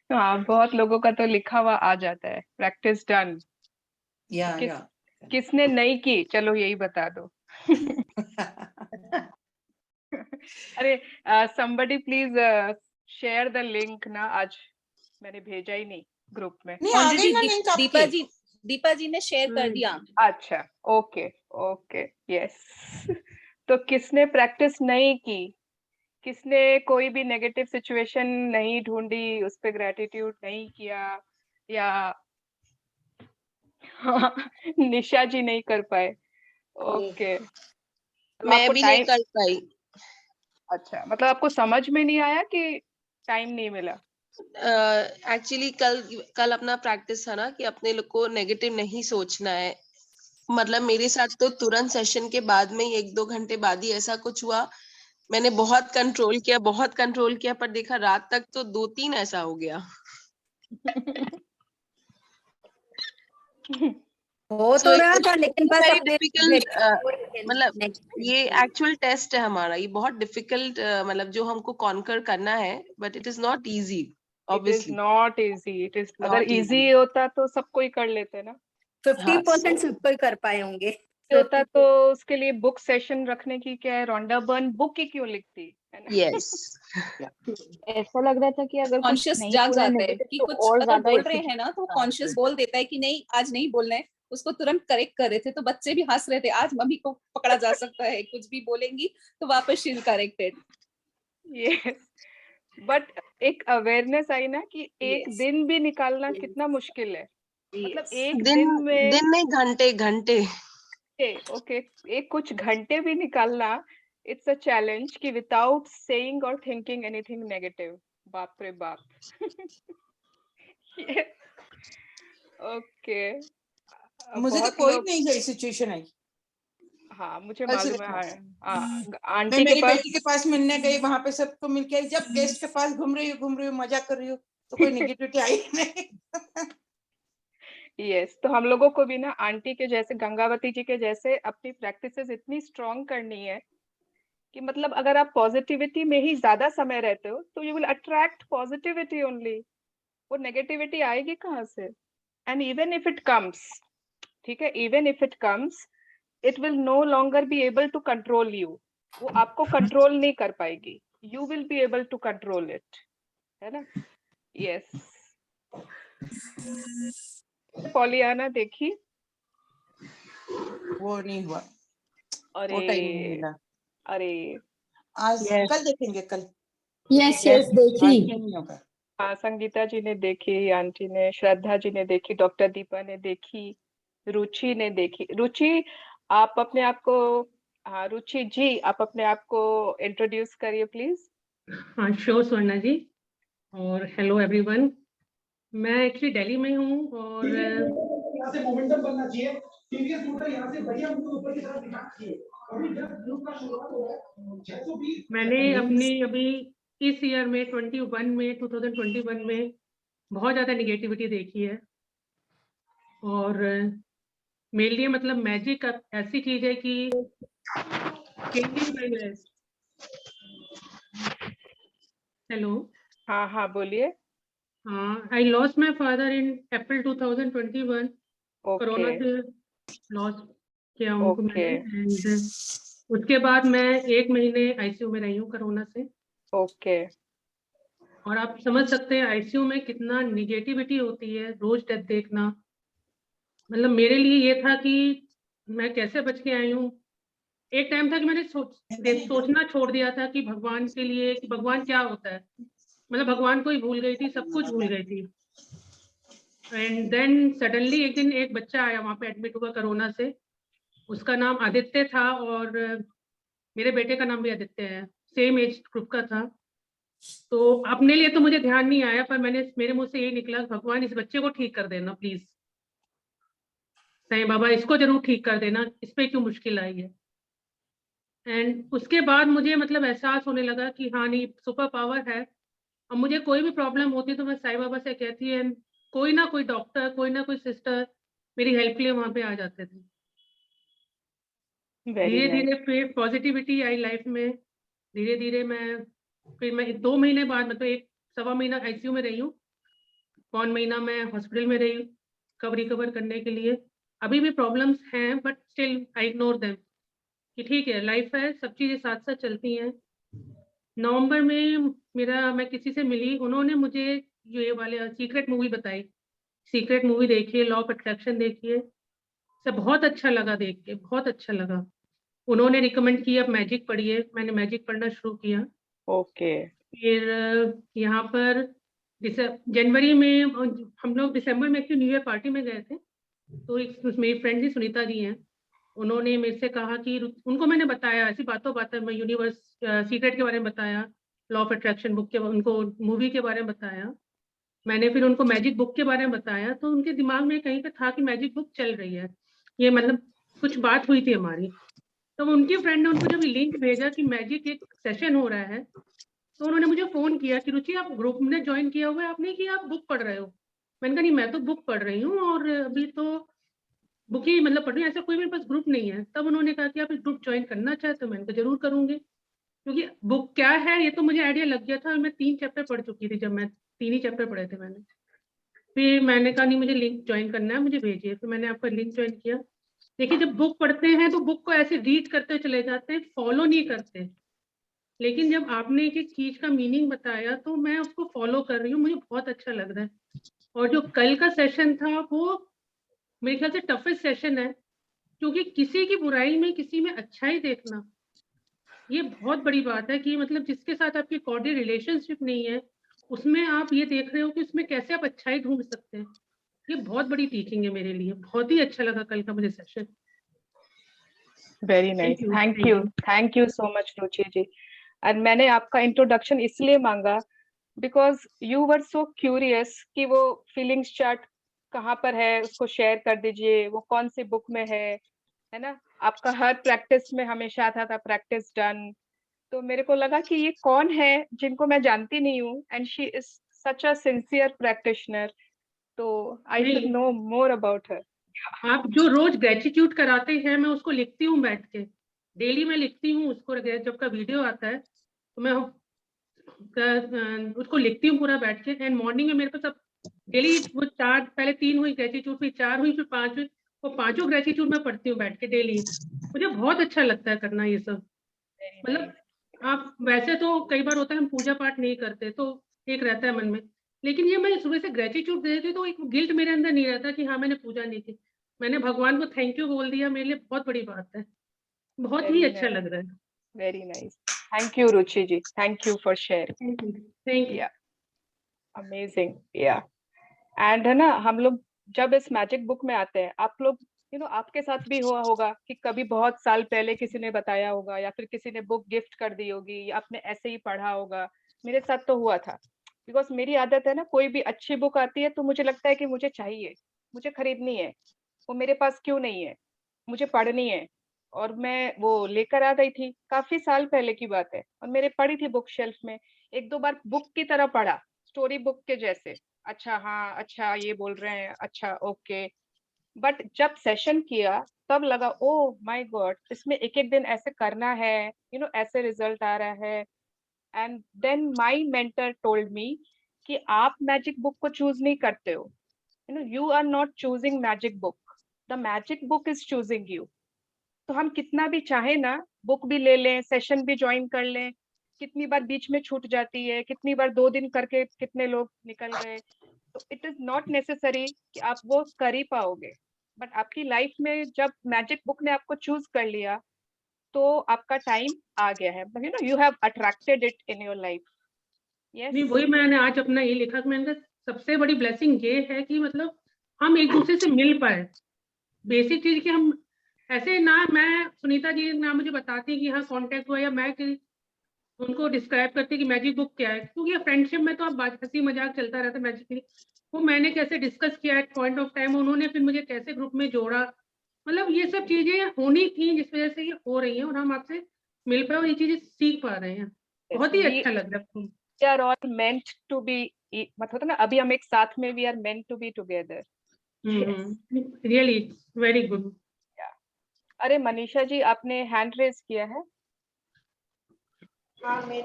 हाँ, बहुत लोगों का तो लिखा हुआ आ जाता है, प्रैक्टिस डन। या किस या किसने नहीं की, चलो यही बता दो। अरे, somebody please share the link ना, आज मैंने भेजा ही नहीं ग्रुप में। नहीं, आ गई ना लिंक आपके। दीपा जी ने शेयर कर दिया। अच्छा, ओके ओके, यस। तो किसने प्रैक्टिस नहीं की, किसने कोई भी नेगेटिव सिचुएशन नहीं ढूंढी, उस पे ग्रेटिट्यूड नहीं किया, या निशा जी नहीं कर पाए, ओके। मैं भी नहीं कर पाई। अच्छा, मतलब आपको समझ में नहीं आया कि टाइम नहीं मिला? एक्चुअली कल अपना प्रैक्टिस था ना कि अपने लोग को नेगेटिव नहीं सोचना है। मतलब मेरे साथ तो तुरंत सेशन के बाद में ही 1-2 घंटे बाद ही ऐसा कुछ हुआ। मैंने बहुत कंट्रोल किया, पर देखा रात तक तो 2-3 ऐसा हो गया। हो तो रहा था, लेकिन बस वेरी अपने डिफिकल्ट, मतलब ये एक्चुअल टेस्ट है हमारा, ये बहुत डिफिकल्ट, मतलब जो हमको कॉन्कर करना है, but it is not easy. It is obviously not easy, it is, अगर नॉट इजी इजी। होता तो सब कोई कर लेते ना। 50% सबको ही कर पाए होंगे। होता तो उसके लिए बुक सेशन रखने की क्या है, रोंडा बर्न बुक ही क्यों लिखती, है ना? यस। ऐसा लग रहा था कि अगर कॉन्शियस कुछ नहीं जाग बोला जाता है नेगेटिव कि तो कुछ और अगर ज्यादा बोल रहे हैं ना तो कॉन्शियस बोल देता है कि नहीं आज नहीं बोलना है, उसको तुरंत करेक्ट कर रहे थे। तो बच्चे भी हंस रहे थे, आज मम्मी को पकड़ा जा सकता है, कुछ भी बोलेंगी तो वापस शी करेक्टेड। यस, बट एक अवेयरनेस आई ना कि एक Yes. दिन भी निकालना कितना मुश्किल है। मतलब Yes. एक दिन दिन में, दिन नहीं, घंटे घंटे। ओके, एक कुछ घंटे भी निकालना, इट्स अ चैलेंज कि विदाउट सेइंग और थिंकिंग एनीथिंग नेगेटिव। बाप रे बाप। ओके, मुझे तो बहुत कोई लोग, नहीं गई सिचुएशन आई। हाँ मुझे कल से मालूम देखो, है। मैं आंटी के मेरी पास, बेटी के पास मिलने गई, वहां पे सबको मिलके आई। जब गेस्ट के पास घूम रही हूँ मजा कर रही हूँ, तो कोई निगेटिविटी आई नहीं। यस, तो हम लोगों को भी ना आंटी के जैसे, गंगावती जी के जैसे अपनी प्रैक्टिसेस इतनी स्ट्रॉन्ग करनी है कि मतलब अगर आप पॉजिटिविटी में ही ज्यादा समय रहते हो तो you will attract positivity only. वो नेगेटिविटी आएगी कहाँ से? And even if it comes, ठीक है, even if it comes, it will no longer be able to control you. वो आपको कंट्रोल नहीं कर पाएगी, you will be able to control it, है ना? यस। पॉलियाना देखी? वो नहीं हुआ, अरे, वो टाइम नहीं मिला। अरे, आज कल देखेंगे, कल। यस यस देखी। आज नहीं होगा। हाँ, संगीता जी ने देखी, आंटी ने, श्रद्धा जी ने देखी, डॉक्टर दीपा ने देखी, रुचि ने देखी। रुचि, आप अपने आप को, हाँ रुचि जी, आप अपने आप को इंट्रोड्यूस करिए प्लीज। हाँ, श्योर स्वर्णा जी, और हेलो एवरीवन। मैं एक्चुअली दिल्ली में हूँ और यहाँ से मोमेंटम बनना चाहिए, टीवीएस मोटर यहाँ से बढ़िया हमको ऊपर की तरफ दिखाना चाहिए। अभी जब ग्रुप का शुरुआत हो रहा है 620, मैंने अपनी अभी इस ईयर में 2021 में बहुत ज़्यादा निगेटिविटी देखी है। और मेरे लिए मतलब मैजिक ऐसी चीज़ है कि चेंजिंग माय लाइफ। हेलो, हाँ हाँ बोलिए। I lost my father in April 2021। Okay corona से लॉस किया उनको ओके मैंने, एंड उसके बाद मैं 1 महीने आईसीयू में रही हूँ कोरोना से। ओके। और आप समझ सकते हैं आईसीयू में कितना निगेटिविटी होती है, रोज डेथ देखना। मतलब मेरे लिए ये था कि मैं कैसे बच के आई हूँ। एक टाइम था कि मैंने सोचना छोड़ दिया था कि भगवान के लिए, कि भगवान क्या होता है। मतलब भगवान को ही भूल गई थी, सब कुछ भूल गई थी। एंड देन सडनली एक दिन एक बच्चा आया, वहाँ पे एडमिट हुआ कोरोना से। उसका नाम आदित्य था और मेरे बेटे का नाम भी आदित्य है, सेम एज ग्रुप का था। तो अपने लिए तो मुझे ध्यान नहीं आया, पर मेरे मुंह से यही निकला, भगवान इस बच्चे को ठीक कर देना प्लीज, साईं बाबा इसको जरूर ठीक कर देना, इस पे क्यों मुश्किल आई है। एंड उसके बाद मुझे मतलब एहसास होने लगा कि हाँ नहीं, सुपर पावर है। अब मुझे कोई भी प्रॉब्लम होती तो मैं साईं बाबा से कहती है, कोई ना कोई डॉक्टर, कोई ना कोई सिस्टर मेरी हेल्प के लिए वहां पे आ जाते थे। वेरी धीरे नाइस। धीरे फिर पॉजिटिविटी आई लाइफ में। धीरे धीरे मैं फिर मैं 2 महीने बाद, मतलब 1 सवा महीना आईसीयू में रही हूँ, 1 महीना मैं हॉस्पिटल में रही कब रिकवर करने के लिए। अभी भी प्रॉब्लम्स हैं, but still I ignore them कि ठीक है, लाइफ है, सब चीजें साथ साथ चलती हैं। नवंबर में मैं किसी से मिली, उन्होंने मुझे ये वाले सीक्रेट मूवी बताई। सीक्रेट मूवी देखिए, लॉ ऑफ अट्रैक्शन देखिए, सब बहुत अच्छा लगा, देख के बहुत अच्छा लगा। उन्होंने रिकमेंड किया, मैजिक पढ़िए, मैंने मैजिक पढ़ना शुरू किया। ओके। फिर यहाँ पर जनवरी में हम लोग दिसंबर में न्यू ईयर पार्टी में गए थे, तो एक मेरी फ्रेंड जी सुनीता जी हैं, उन्होंने मेरे से कहा कि उनको मैंने बताया ऐसी बातों में यूनिवर्स सीक्रेट के बारे में बताया, लॉ ऑफ अट्रैक्शन बुक के, उनको मूवी के बारे में बताया, मैंने फिर उनको मैजिक बुक के बारे में बताया, तो उनके दिमाग में कहीं पे था कि मैजिक बुक चल रही है, ये मतलब कुछ बात हुई थी हमारी। तो उनकी फ्रेंड ने उनको जब लिंक भेजा कि मैजिक एक सेशन हो रहा है, तो उन्होंने मुझे फोन किया कि रुचि आप ग्रुप में ज्वाइन किया हुआ है आपने, कि आप बुक पढ़ रहे हो? मैंने कहा नहीं, मैं तो बुक पढ़ रही हूँ और अभी तो बुक ही मतलब पढ़ रही हूँ, ऐसा कोई मेरे पास ग्रुप नहीं है। तब उन्होंने कहा कि आप इस ग्रुप ज्वाइन करना चाहते हो? मैंने कहा जरूर करूंगी, क्योंकि बुक क्या है ये तो मुझे आइडिया लग गया था, और मैं 3 चैप्टर पढ़ चुकी थी, जब मैं 3 ही चैप्टर पढ़े थे मैंने। फिर मैंने कहा नहीं, मुझे लिंक ज्वाइन करना है, मुझे भेजिए। फिर मैंने आपका लिंक ज्वाइन किया। देखिए, जब बुक पढ़ते हैं तो बुक को ऐसे रीड करते चले जाते हैं, फॉलो नहीं करते, लेकिन जब आपने एक एक चीज का मीनिंग बताया तो मैं उसको फॉलो कर रही हूँ, मुझे बहुत अच्छा लग रहा है। और जो कल का सेशन था वो मेरे ख्याल से टफेस्ट सेशन है, क्योंकि किसी की बुराई में किसी में अच्छाई देखना, ये बहुत बड़ी बात है कि मतलब जिसके साथ आपकी कॉर्डियल रिलेशनशिप नहीं है, उसमें आप ये देख रहे हो कि उसमें कैसे आप अच्छाई ढूंढ सकते हैं। ये बहुत बड़ी टीचिंग है मेरे लिए, बहुत ही अच्छा लगा कल का मुझे session. Very nice, thank you so much Ruchi ji. और मैंने आपका इंट्रोडक्शन इसलिए मांगा because you were so curious कि वो फीलिंग्स चार्ट कहाँ पर है, उसको शेयर कर दीजिए, वो कौन सी बुक में है ना? आपका हर प्रैक्टिस में हमेशा आता था प्रैक्टिस डन। तो मेरे को लगा कि ये कौन है जिनको मैं जानती नहीं हूँ, and she is such a sincere practitioner, तो I should know more about her. आप जो रोज ग्रेटिट्यूड कराते हैं, मैं उसको लिखती हूँ बैठ के, डेली मैं लिखती हूँ उसको, जब का वीडियो आता है तो मैं उसको लिखती हूँ पूरा बैठ के। एंड मॉर्निंग में मेरे पास अब डेली वो 4, पहले 3 हुई ग्रेटिट्यूड, फिर 4 हुई, फिर 5 हुई, वो 5 ग्रेटिट्यूड मैं पढ़ती हूँ बैठ के डेली। मुझे बहुत अच्छा लगता है करना ये सब। मतलब आप वैसे तो कई बार होता है हम पूजा पाठ नहीं करते तो एक रहता है मन में, लेकिन ये मैं सुबह से ग्रेटिट्यूड दे देती हूँ तो एक गिल्ट मेरे अंदर नहीं रहता कि हाँ मैंने पूजा नहीं की, मैंने भगवान को थैंक यू बोल दिया, मेरे लिए बहुत बड़ी बात है, बहुत ही अच्छा लग रहा है। Very nice, thank you Ruchi ji, thank you for sharing. Thank you. Yeah amazing, yeah and है ना, हम लोग जब इस मैजिक बुक में आते हैं, आप लोग आपके साथ भी हुआ होगा कि कभी बहुत साल पहले किसी ने बताया होगा, या फिर किसी ने बुक गिफ्ट कर दी होगी, या आपने ऐसे ही पढ़ा होगा। मेरे साथ तो हुआ था, बिकॉज मेरी आदत है ना, कोई भी अच्छी बुक आती है तो मुझे लगता है कि मुझे चाहिए, मुझे खरीदनी है, वो मेरे पास क्यों नहीं है, मुझे पढ़नी है। और मैं वो लेकर आ गई थी, काफी साल पहले की बात है, और मेरे पड़ी थी बुक शेल्फ में। 1-2 बार बुक की तरह पढ़ा, स्टोरी बुक के जैसे, अच्छा हाँ अच्छा ये बोल रहे हैं, अच्छा ओके। बट जब सेशन किया तब लगा, ओ माय गॉड, इसमें एक एक दिन ऐसे करना है, ऐसे रिजल्ट आ रहा है। And then my mentor told me कि आप मैजिक बुक को चूज नहीं करते हो, you are not choosing magic book, the magic book is choosing you. तो हम कितना भी चाहे ना, बुक भी ले लें, सेशन भी ज्वाइन कर लें, कितनी बार बीच में छूट जाती है, कितनी बार 2 दिन करके कितने लोग निकल गए, तो इट इज नॉट नेसेसरी कि आप वो कर ही पाओगे। बट आपकी लाइफ में जब मैजिक बुक ने आपको चूज कर लिया, तो आपका टाइम आ गया है, you have attracted it in your life. नहीं, वही मैंने आज अपना ये लिखा कि मैंने कहा सबसे बड़ी ब्लेसिंग ये है कि मतलब हम एक दूसरे से मिल पाए। बेसिक चीज कि हम ऐसे ना, मैं सुनीता जी ना मुझे बताती कि हाँ कांटेक्ट हुआ, या मैं कि उनको डिस्क्राइब करती कि मैजिक बुक क्या है, क्योंकि फ्रेंडशिप में तो आप बात हंसी मजाक चलता रहता है। मैजिक की वो मैंने कैसे डिस्कस किया एट पॉइंट ऑफ टाइम, उन्होंने फिर मुझे कैसे ग्रुप में जोड़ा, मतलब ये सब चीजें होनी थी जिस वजह से ये हो रही है, और हम आपसे मिल पाए और ये चीजें सीख पा रहे हैं। बहुत ही अच्छा लग रहा है। We are all meant to be, मतलब होता है ना, अभी हम एक साथ में, we are meant to be together. Really very good. अरे मनीषा जी, आपने हैंड रेज किया है? हाँ, मैं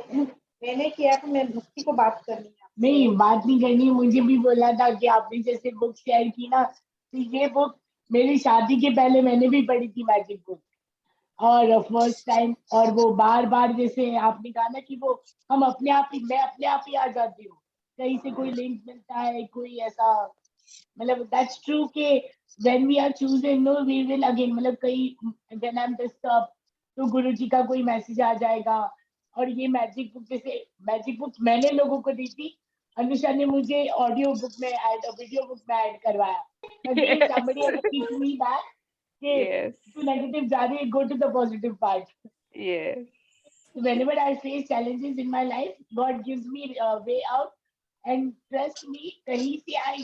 मैंने किया तो मैं भक्ति को बात करनी है। नहीं, बात नहीं करनी, मुझे भी बोला था कि आपने जैसे बुक शेयर की ना, तो ये बुक मेरी शादी के पहले मैंने भी पढ़ी थी, मैजिक बुक, और फर्स्ट टाइम, और वो बार बार जैसे आपने कहा ना कि वो हम अपने आप ही, मैं अपने आप ही आ जाती हूँ, कहीं से कोई लिंक मिलता है, कोई ऐसा, मतलब दैट्स ट्रू कि when we are choosing no we will again, मतलब कहीं व्हेन आई एम डिस्टर्ब तो गुरु जी का कोई मैसेज आ जाएगा। और ये मैजिक बुक, जैसे मैजिक बुक मैंने लोगों को दी थी, अनुषा ने मुझे ऑडियो बुक में ऐड, वीडियो बुक में ऐड करवाया। Again somebody has to teach me that कि Yes, तू नेगेटिव जा रही है, go to the positive part. yes, So whenever I face challenges in my life, God gives me a way out, and trust me, कहीं से I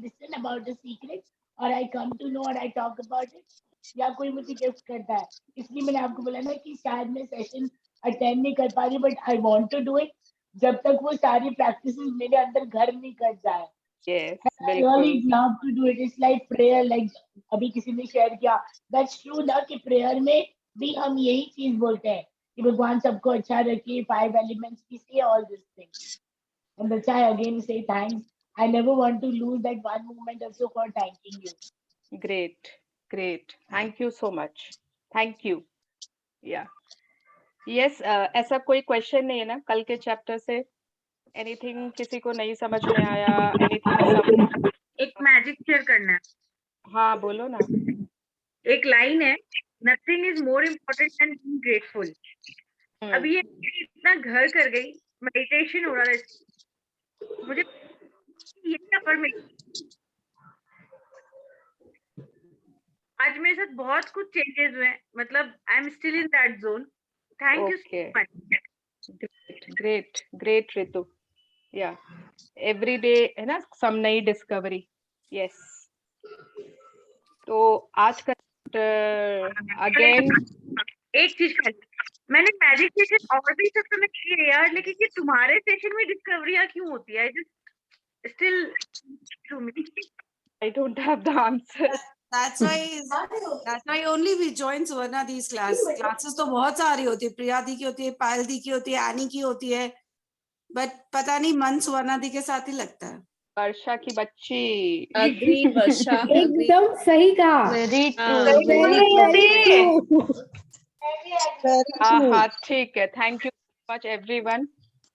listen about the secret, और I come to know और I talk about it, या कोई मुझे gift करता है। इसलिए मैंने आपको बोला ना कि शायद मैं सेशन अटेंड नहीं कर पा रही, but I want to do it, जब तक वो सारी प्रैक्टिसेस मेरे अंदर घर नहीं कर जाए। yes, I really बिल्कुल। love to do it. It's like prayer, like अभी किसी ने शेयर किया, that's true ना, कि प्रेयर में भी हम यही चीज बोलते हैं कि भगवान सबको अच्छा रखे, 5 elements की say all these things. And that's why I again say thanks. I never want to lose that one moment also for thanking you. Great, great. Thank you so much. Thank you. Yeah. Yes, ऐसा कोई question नहीं है ना कल के chapter से? Anything किसी को नहीं समझ में आया? एनीथिंग एक मैजिक शेयर करना है। हाँ, बोलो ना। एक लाइन है, nothing is more important then being grateful. अभी ये इतना घर कर गई, मेडिटेशन हो रहा है, मुझे ये अफर्मेशन आज मेरे साथ बहुत कुछ चेंजेस हुए हैं, मतलब I am still in that zone. Thank you so Okay. Much. Great, great Ritu. Yeah every day है ना सम नई डिस्कवरी। यस। तो आज का अगेन एक चीज मैंने मेडिटेशन और भी सब तो मैं किए यार, लेकिन ये तुम्हारे सेशन में डिस्कवरियां क्यों होती है? Just still I don't have the answer. That's why only we join Suvarna these classes तो बहुत सारी होती है, प्रिया दी की होती है, पायल दी की होती है, एनी की होती है, बट पता नहीं मन सुवर्णा दी के साथ ही लगता है। वर्षा की बच्ची। Agreed, Varsha. Agreed. एकदम सही कहा। Very Very, true. very true. हाँ, ठीक है। Thank you much everyone.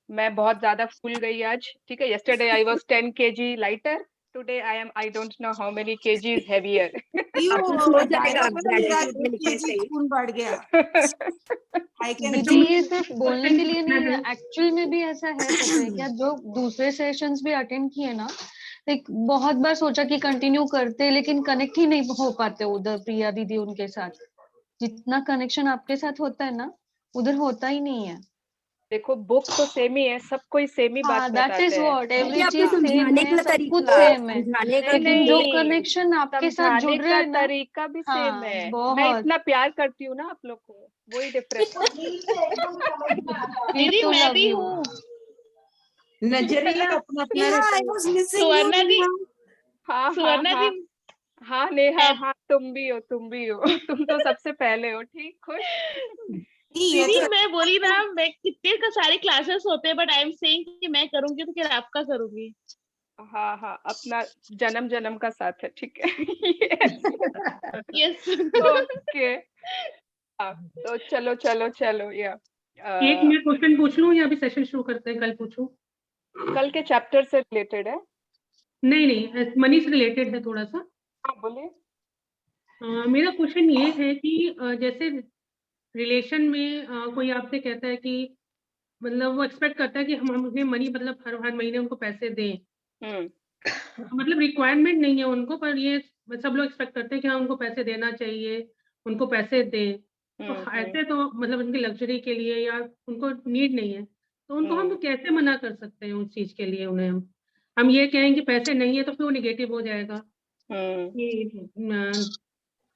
मैं बहुत ज्यादा फूल गई आज, ठीक है। yesterday I was 10 kg lighter. Today I don't know how many kgs heavier. हो जाएगा, gratitude केजी खून बढ़ गया। I can दीदी, ये सिर्फ बोलने के लिए नहीं है, एक्चुअल में भी ऐसा है। पता है क्या, जो दूसरे सेशंस भी अटेंड किए ना, एक बहुत बार सोचा कि कंटिन्यू करते, लेकिन कनेक्ट ही नहीं हो पाते उधर प्रिया दीदी उनके साथ। जितना कनेक्शन आपके साथ होता है ना, उधर होता ही नहीं है। देखो बुक तो सेम ही है, सब कोई सेम ही बात दैट बताते इज हैं। व्हाट, एवरी आपके चीज सेम समझाने है, का सब कुछ तरीका, सेम है, समझाने का लेकिन जो नहीं, कनेक्शन आपके साथ जुड़ समझाने रहे का हैं ना, तरीका भी सेम हाँ, है। मैं बहुत। इतना प्यार करती हूँ ना आप लोग को, वही डिफरेंस है। दीदी मैं भी हूँ। नजरिया अपना अपना Yeah, रहता I है। was missing सुवर्णा दी, हाँ सुवर्णा हाँ दी, हाँ नेहा, हाँ तुम भी हो, तुम भी हो। तुम तो सबसे पहले हो, ठीक, खुश। ये दीदी तो मैं बोली ना, मैं कितने का सारे क्लासेस होते हैं, बट आई एम सेइंग कि मैं करूंगी तो फिर आपका करूंगी। हाँ हाँ, अपना जन्म जन्म का साथ है, ठीक है। यस। ओके। तो चलो चलो चलो या एक मैं क्वेश्चन पूछ लूं या अभी सेशन शुरू करते हैं? कल पूछूं? कल के चैप्टर से रिलेटेड है। नहीं, मनी से रिलेटेड है थोड़ा सा। हाँ बोलिए। मेरा क्वेश्चन ये है कि जैसे रिलेशन में कोई आपसे कहता है कि मतलब वो एक्सपेक्ट करता है कि हम उन्हें मनी, मतलब हर महीने उनको पैसे दें, मतलब रिक्वायरमेंट नहीं है उनको, पर ये सब लोग एक्सपेक्ट करते हैं कि हाँ उनको पैसे देना चाहिए, उनको पैसे दें। तो ऐसे तो मतलब उनकी लग्जरी के लिए या उनको नीड नहीं है, तो उनको हम कैसे मना कर सकते हैं उस चीज के लिए? उन्हें हम ये कहेंगे पैसे नहीं है तो फिर वो निगेटिव हो जाएगा कि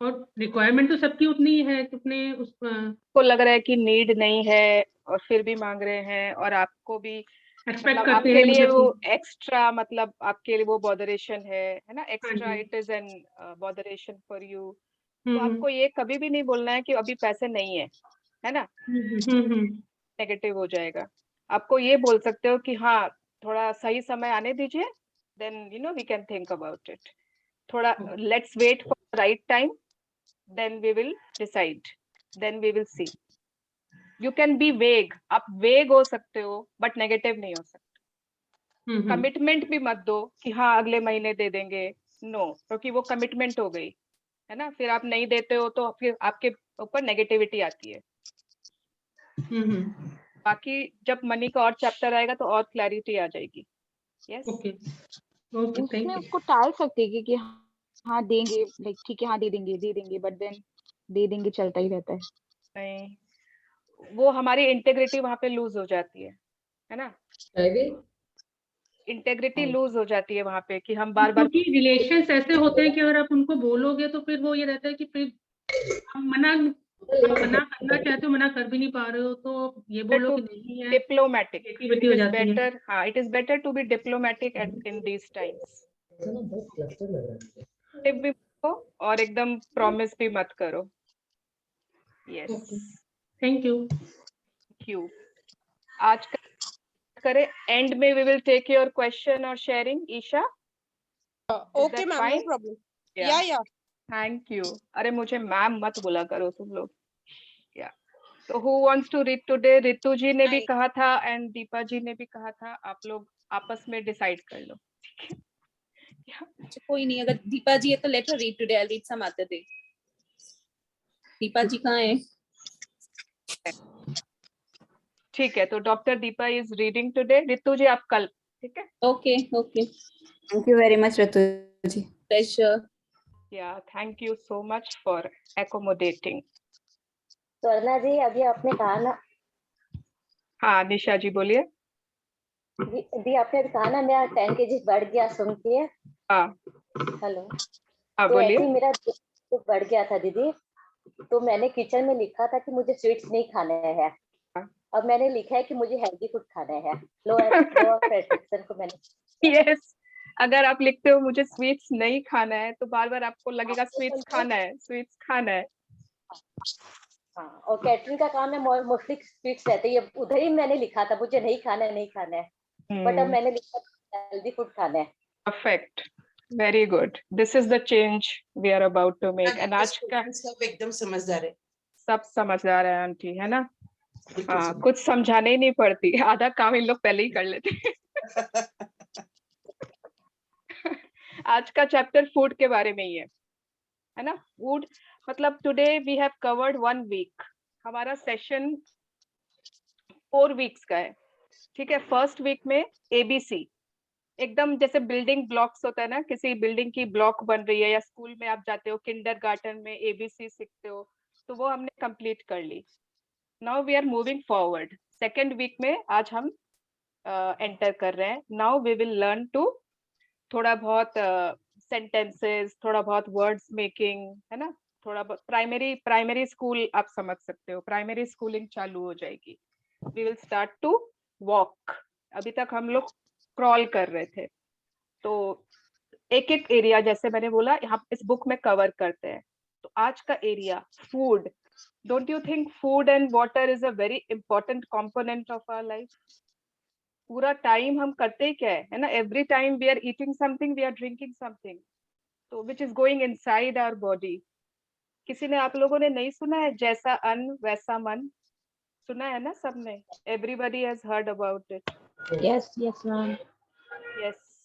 और रिक्वायरमेंट तो सबकी उतनी ही है कितने उस को लग रहा है कि नीड नहीं है और फिर भी मांग रहे हैं, और आपको भी एक्सपेक्ट मतलब करते आपके हैं लिए वो मतलब एक्स्ट्रा, मतलब आपके लिए वो बॉदरेशन है ना, एक्स्ट्रा जी। It is an botheration for you. तो हम्म, आपको ये कभी भी नहीं बोलना है कि अभी पैसे नहीं है ना, नेगेटिव हो जाएगा। आपको ये बोल सकते हो कि हाँ थोड़ा सही समय आने दीजिए, then you know we can think about it. थोड़ा let's wait for the right time, then we will decide, then we will see. You can be vague, आप vague हो सकते हो but negative नहीं हो सकते. कमिटमेंट भी मत दो कि हाँ अगले महीने दे देंगे, नो, क्योंकि वो कमिटमेंट हो गई है ना, फिर आप नहीं देते हो तो फिर आपके ऊपर नेगेटिविटी आती है. बाकी जब मनी का और चैप्टर आएगा तो और क्लैरिटी आ जाएगी. यस ओके ओके, थैंक उसमें यू. उसको टाल सकते हैं कि हाँ देंगे, लाइक ठीक है हाँ दे देंगे, बट देन दे देंगे चलता ही रहता है. नहीं, वो हमारी इंटेग्रिटी वहां पे लूज हो जाती है ना, इंटेग्रिटी लूज हो जाती है वहां पे कि हम बार बार, क्योंकि रिलेशंस ऐसे होते हैं कि अगर आप उनको बोलोगे तो फिर वो ये रहता है कि फिर हम मना करना चाहते हो, मना कर भी नहीं पा रहे हो, तो ये बोलो कि नहीं है. डिप्लोमेटिक, Negativity हो जाती है. बेटर, हाँ it is better to be diplomatic in these times. Tip भी दो और एकदम प्रॉमिस भी मत करो. Yes, thank you. क्यू. आज का करें, एंड में we will take your question और sharing. Isha, okay ma'am, no problem. Yeah thank you. अरे मुझे मैम मत बोला करो तुम लोग. या तो who wants to read today? Ritu ji ने भी कहा था एंड दीपा जी ने भी कहा था, आप लोग आपस में डिसाइड कर लो. कोई नहीं, अगर दीपा जी है तो let her read today, I read some other day. Deepa ji कहाँ है? ठीक है, तो doctor Deepa is reading today. Ritu ji आप कल. ठीक है, okay okay, thank you very much Ritu ji. Pleasure. Yeah thank you so much for accommodating. Swarna ji, अभी आपने कहा ना, हाँ निशा जी बोलिए. अभी आपने कहा ना मेरा 10 kg बढ़ गया, सुन के. हाँ हेलो. हाँ तो ऐसे बोलिए. ही मेरा तो बढ़ गया था दीदी, तो मैंने किचन में लिखा था कि मुझे स्वीट्स नहीं खाने हैं. अब मैंने लिखा है कि मुझे हेल्दी फूड खाने हैं. लो प्रेस्क्रिप्शन को मैंने. यस, अगर आप लिखते हो मुझे स्वीट्स नहीं खाना है तो बार बार आपको लगेगा स्वीट्स खाना है, स्वीट्स खाना है. हाँ, और कैटरिंग का काम है, मोस्टली स्वीट्स रहते हैं. उधर ही मैंने लिखा था मुझे नहीं खाना है, बट अब मैंने लिखा हेल्दी फूड खाना है. Perfect, very good. This is the change we are about to make. And आज का सब एकदम समझदार है. सब समझदार है आंटी, है ना. हाँ, कुछ समझाने ही नहीं पड़ती, आधा काम इन लोग पहले ही कर लेते हैं. आज का चैप्टर फूड के बारे में ही है ना. फूड मतलब today we have covered 1 week. हमारा सेशन 4 वीक्स का है. ठीक है, फर्स्ट वीक में एबीसी, एकदम जैसे बिल्डिंग ब्लॉक्स होता है ना, किसी बिल्डिंग की ब्लॉक बन रही है, या स्कूल में आप जाते हो किंडरगार्टन में एबीसी सीखते हो, तो वो हमने कंप्लीट कर ली. Now we are moving forward. Second week में आज हम एंटर कर रहे हैं. Now we will learn to थोड़ा बहुत सेंटेंसेस, थोड़ा बहुत वर्ड्स मेकिंग, है ना. थोड़ा बहुत प्राइमरी स्कूल आप समझ सकते हो, प्राइमरी स्कूलिंग चालू हो जाएगी. We will start to walk. अभी तक हम लोग क्रॉल कर रहे थे, तो एक एक एरिया जैसे मैंने बोला यहाँ इस बुक में कवर करते हैं. तो आज का area food. Don't you think food and water is a very important component of our life? पूरा टाइम हम करते ही क्या है ना, every time we are eating something, we are drinking something, तो which is going inside our body. किसी ने, आप लोगों ने नहीं सुना है जैसा अन्न वैसा मन? सुना है ना सबने? Everybody has heard about it. Yes yes ma'am. Yes.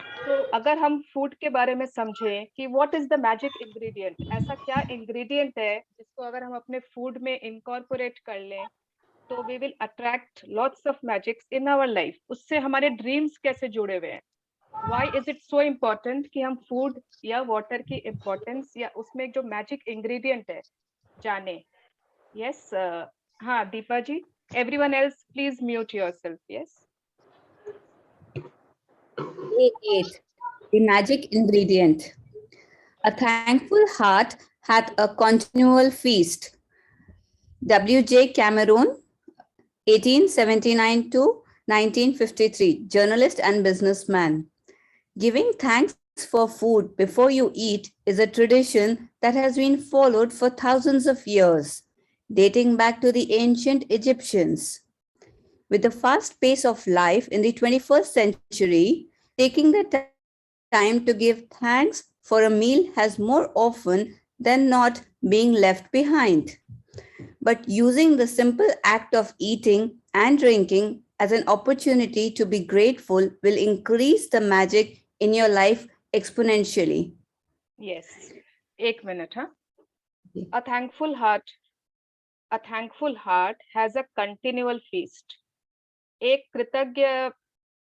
तो अगर हम फूड के बारे में समझें कि what is the magic ingredient, ऐसा क्या इंग्रेडिएंट है जिसको अगर हम अपने फूड में इनकॉर्पोरेट कर लें तो we will attract lots of magics in our life. उससे हमारे ड्रीम्स कैसे जुड़े हुए हैं? Why is it so important कि हम फूड या वाटर की इम्पोर्टेंस या उसमें जो मैजिक इंग्रेडिएंट है जाने. यस, हाँ Deepa ji. Everyone else please mute yourself. Yes. 8. The magic ingredient. A thankful heart hath a continual feast. W.J. Cameron, 1879 to 1953, journalist and businessman. Giving thanks for food before you eat is a tradition that has been followed for thousands of years, dating back to the ancient Egyptians. with the fast pace of life in the 21st century, taking the time to give thanks for a meal has more often than not being left behind. But using the simple act of eating and drinking as an opportunity to be grateful will increase the magic in your life exponentially. Yes. 1 minute, huh? A thankful heart has a continual feast. एक कृतज्ञ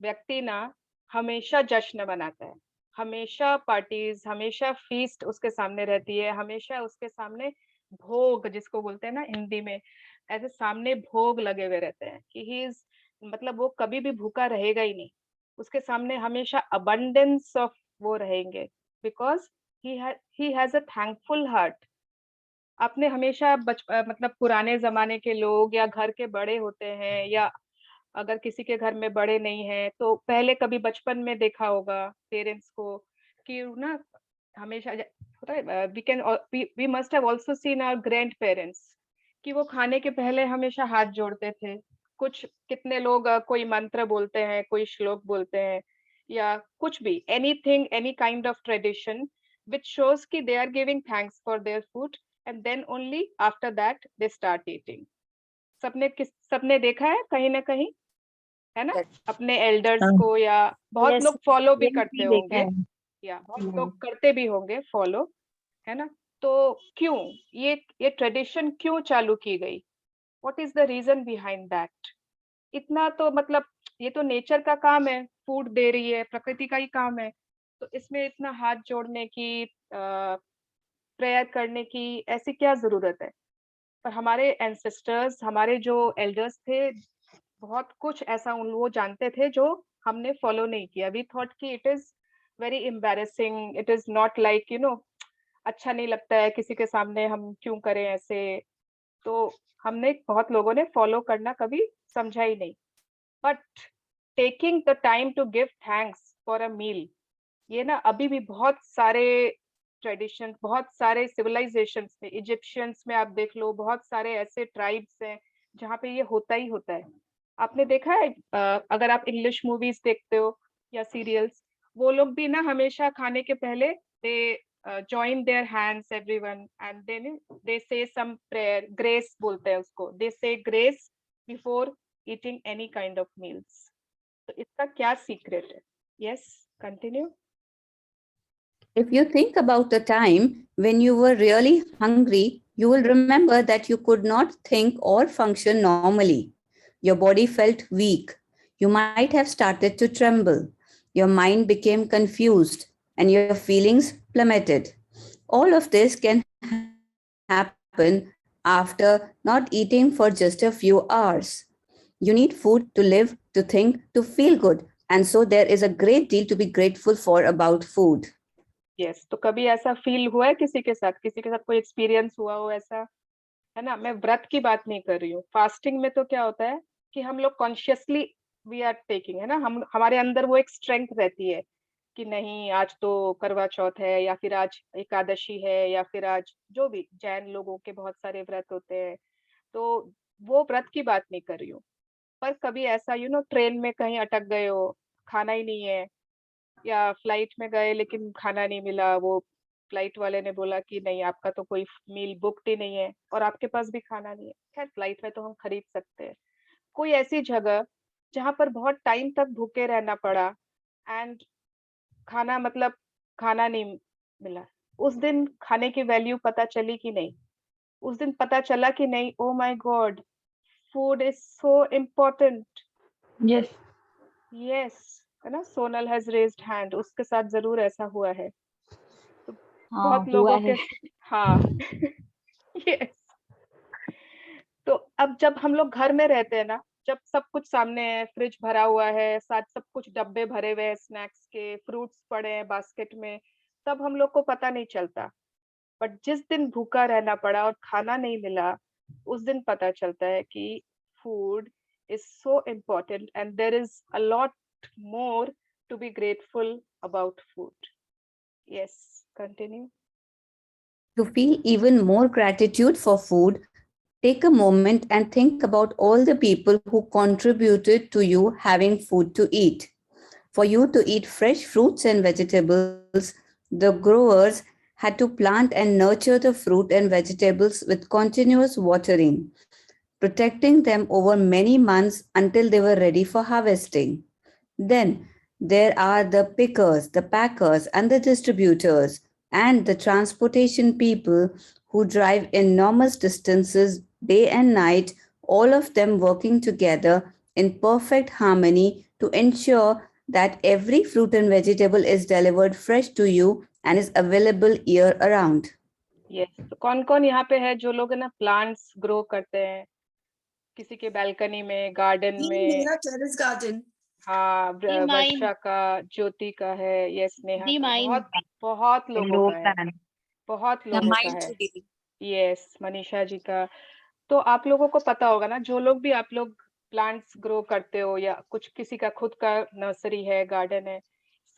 व्यक्ति ना हमेशा जश्न मनाता है, हमेशा parties, हमेशा फीस्ट उसके सामने रहती है, हमेशा उसके सामने भोग, जिसको बोलते हैं ना हिंदी में, ऐसे सामने भोग लगे हुए रहते हैं कि ही इज, मतलब वो कभी भी भूखा रहेगा ही नहीं, उसके सामने हमेशा अबंडेंस ऑफ वो रहेंगे, because he has a thankful heart. आपने हमेशा मतलब पुराने जमाने के लोग या घर के बड़े होते हैं, या अगर किसी के घर में बड़े नहीं है तो पहले कभी बचपन में देखा होगा पेरेंट्स को कि ना हमेशा होता है, we must have also seen our grandparents कि वो खाने के पहले हमेशा हाथ जोड़ते थे। कुछ कितने लोग कोई मंत्र बोलते हैं, कोई श्लोक बोलते हैं, या कुछ भी, anything, any kind of tradition which shows कि they are giving thanks for their food and then only after that they start eating. सबने देखा है कहीं ना कहीं, है ना, अपने एल्डर्स को, या बहुत लोग फॉलो भी करते होंगे, या बहुत लोग करते भी होंगे फॉलो, है ना। तो क्यों ये ट्रेडिशन क्यों चालू की गई? What is the reason behind that? इतना तो मतलब ये तो नेचर का काम है, फूड दे रही है, प्रकृति का ही काम है, तो इसमें इतना हाथ जोड़ने की, प्रेयर करने की ऐसी क्या जरूरत है? पर हमारे एंसेस्टर्स, हमारे जो एल्डर्स थे, बहुत कुछ ऐसा वो जानते थे जो हमने फॉलो नहीं किया। वी थॉट कि it is very embarrassing, it is not like अच्छा नहीं लगता है किसी के सामने, हम क्यों करें ऐसे, तो हमने बहुत लोगों ने फॉलो करना कभी समझा ही नहीं। But taking the time to give thanks for a meal, ये ना अभी भी बहुत सारे ट्रेडिशन, बहुत सारे सिविलाइजेशंस में, इजिप्शियंस में आप देख लो, बहुत सारे ऐसे ट्राइब्स हैं जहाँ पे ये होता ही होता है। आपने देखा है अगर आप इंग्लिश मूवीज देखते हो या सीरियल्स, वो लोग भी ना हमेशा खाने के पहले दे join their hands everyone and then they say some prayer, grace बोलते हैं उसको, they say grace before eating any kind of meals. तो इसका क्या सीक्रेट है? Yes, continue. If you think about the time when you were really hungry, you will remember that you could not think or function normally. Your body felt weak. You might have started to tremble. Your mind became confused and your feelings plummeted. All of this can happen after not eating for just a few hours. You need food to live, to think, to feel good. And so there is a great deal to be grateful for about food. Yes, तो कभी ऐसा feel हुआ है किसी के साथ कोई experience हुआ हो ऐसा, है ना? मैं व्रत की बात नहीं कर रही हूँ। फास्टिंग में तो क्या होता है कि हम लोग कॉन्शियसली वी आर टेकिंग, है ना, हमारे अंदर वो एक स्ट्रेंथ रहती है कि नहीं आज तो करवा चौथ है, या फिर आज एकादशी है, या फिर आज जो भी जैन लोगों के बहुत सारे व्रत होते हैं, तो वो व्रत की बात नहीं कर रही हूँ। पर कभी ऐसा ट्रेन में कहीं अटक गए हो, खाना ही नहीं है, या फ्लाइट में गए लेकिन खाना नहीं मिला, वो फ्लाइट वाले ने बोला कि नहीं आपका तो कोई मील बुक्ड ही नहीं है, और आपके पास भी खाना नहीं है। खैर फ्लाइट में तो हम खरीद सकते हैं। कोई ऐसी जगह जहां पर बहुत टाइम तक भूखे रहना पड़ा एंड खाना नहीं मिला, उस दिन खाने की वैल्यू पता चली कि नहीं? उस दिन पता चला कि नहीं, ओ my God, food is so important. Yes yes, है ना, सोनल हैज रेज्ड हैंड, उसके साथ जरूर ऐसा हुआ है। तो हाँ, बहुत लोगों हुआ के है। हाँ यस। तो अब जब हम लोग घर में रहते हैं ना, जब सब कुछ सामने है, फ्रिज भरा हुआ है, साथ सब कुछ डब्बे भरे हुए हैं स्नैक्स के, फ्रूट्स पड़े हैं बास्केट में, तब हम लोग को पता नहीं चलता। बट जिस दिन भूखा रहना पड़ा और खाना नहीं मिला, उस दिन पता चलता है कि food is so important and there is a lot more to be grateful about food. Yes, continue. To feel even more gratitude for food, Take a moment and think about all the people who contributed to you having food to eat. For you to eat fresh fruits and vegetables, the growers had to plant and nurture the fruit and vegetables with continuous watering, protecting them over many months until they were ready for harvesting. Then there are the pickers, the packers, and the distributors, and the transportation people who drive enormous distances day and night, all of them working together in perfect harmony to ensure that every fruit and vegetable is delivered fresh to you and is available year around. Yes, तो कौन कौन यहाँ पे है जो लोग है ना प्लांट्स ग्रो करते हैं, किसी के बालकनी में, गार्डन में? मेरा टेरेस गार्डन। हाँ, वर्षा का, ज्योति का है, यस, नेहा का, बहुत बहुत लोगों का है, बहुत लोगों का है, यस, मनीषा जी का। तो आप लोगों को पता होगा ना, जो लोग भी आप लोग प्लांट्स ग्रो करते हो या कुछ किसी का खुद का नर्सरी है, गार्डन है,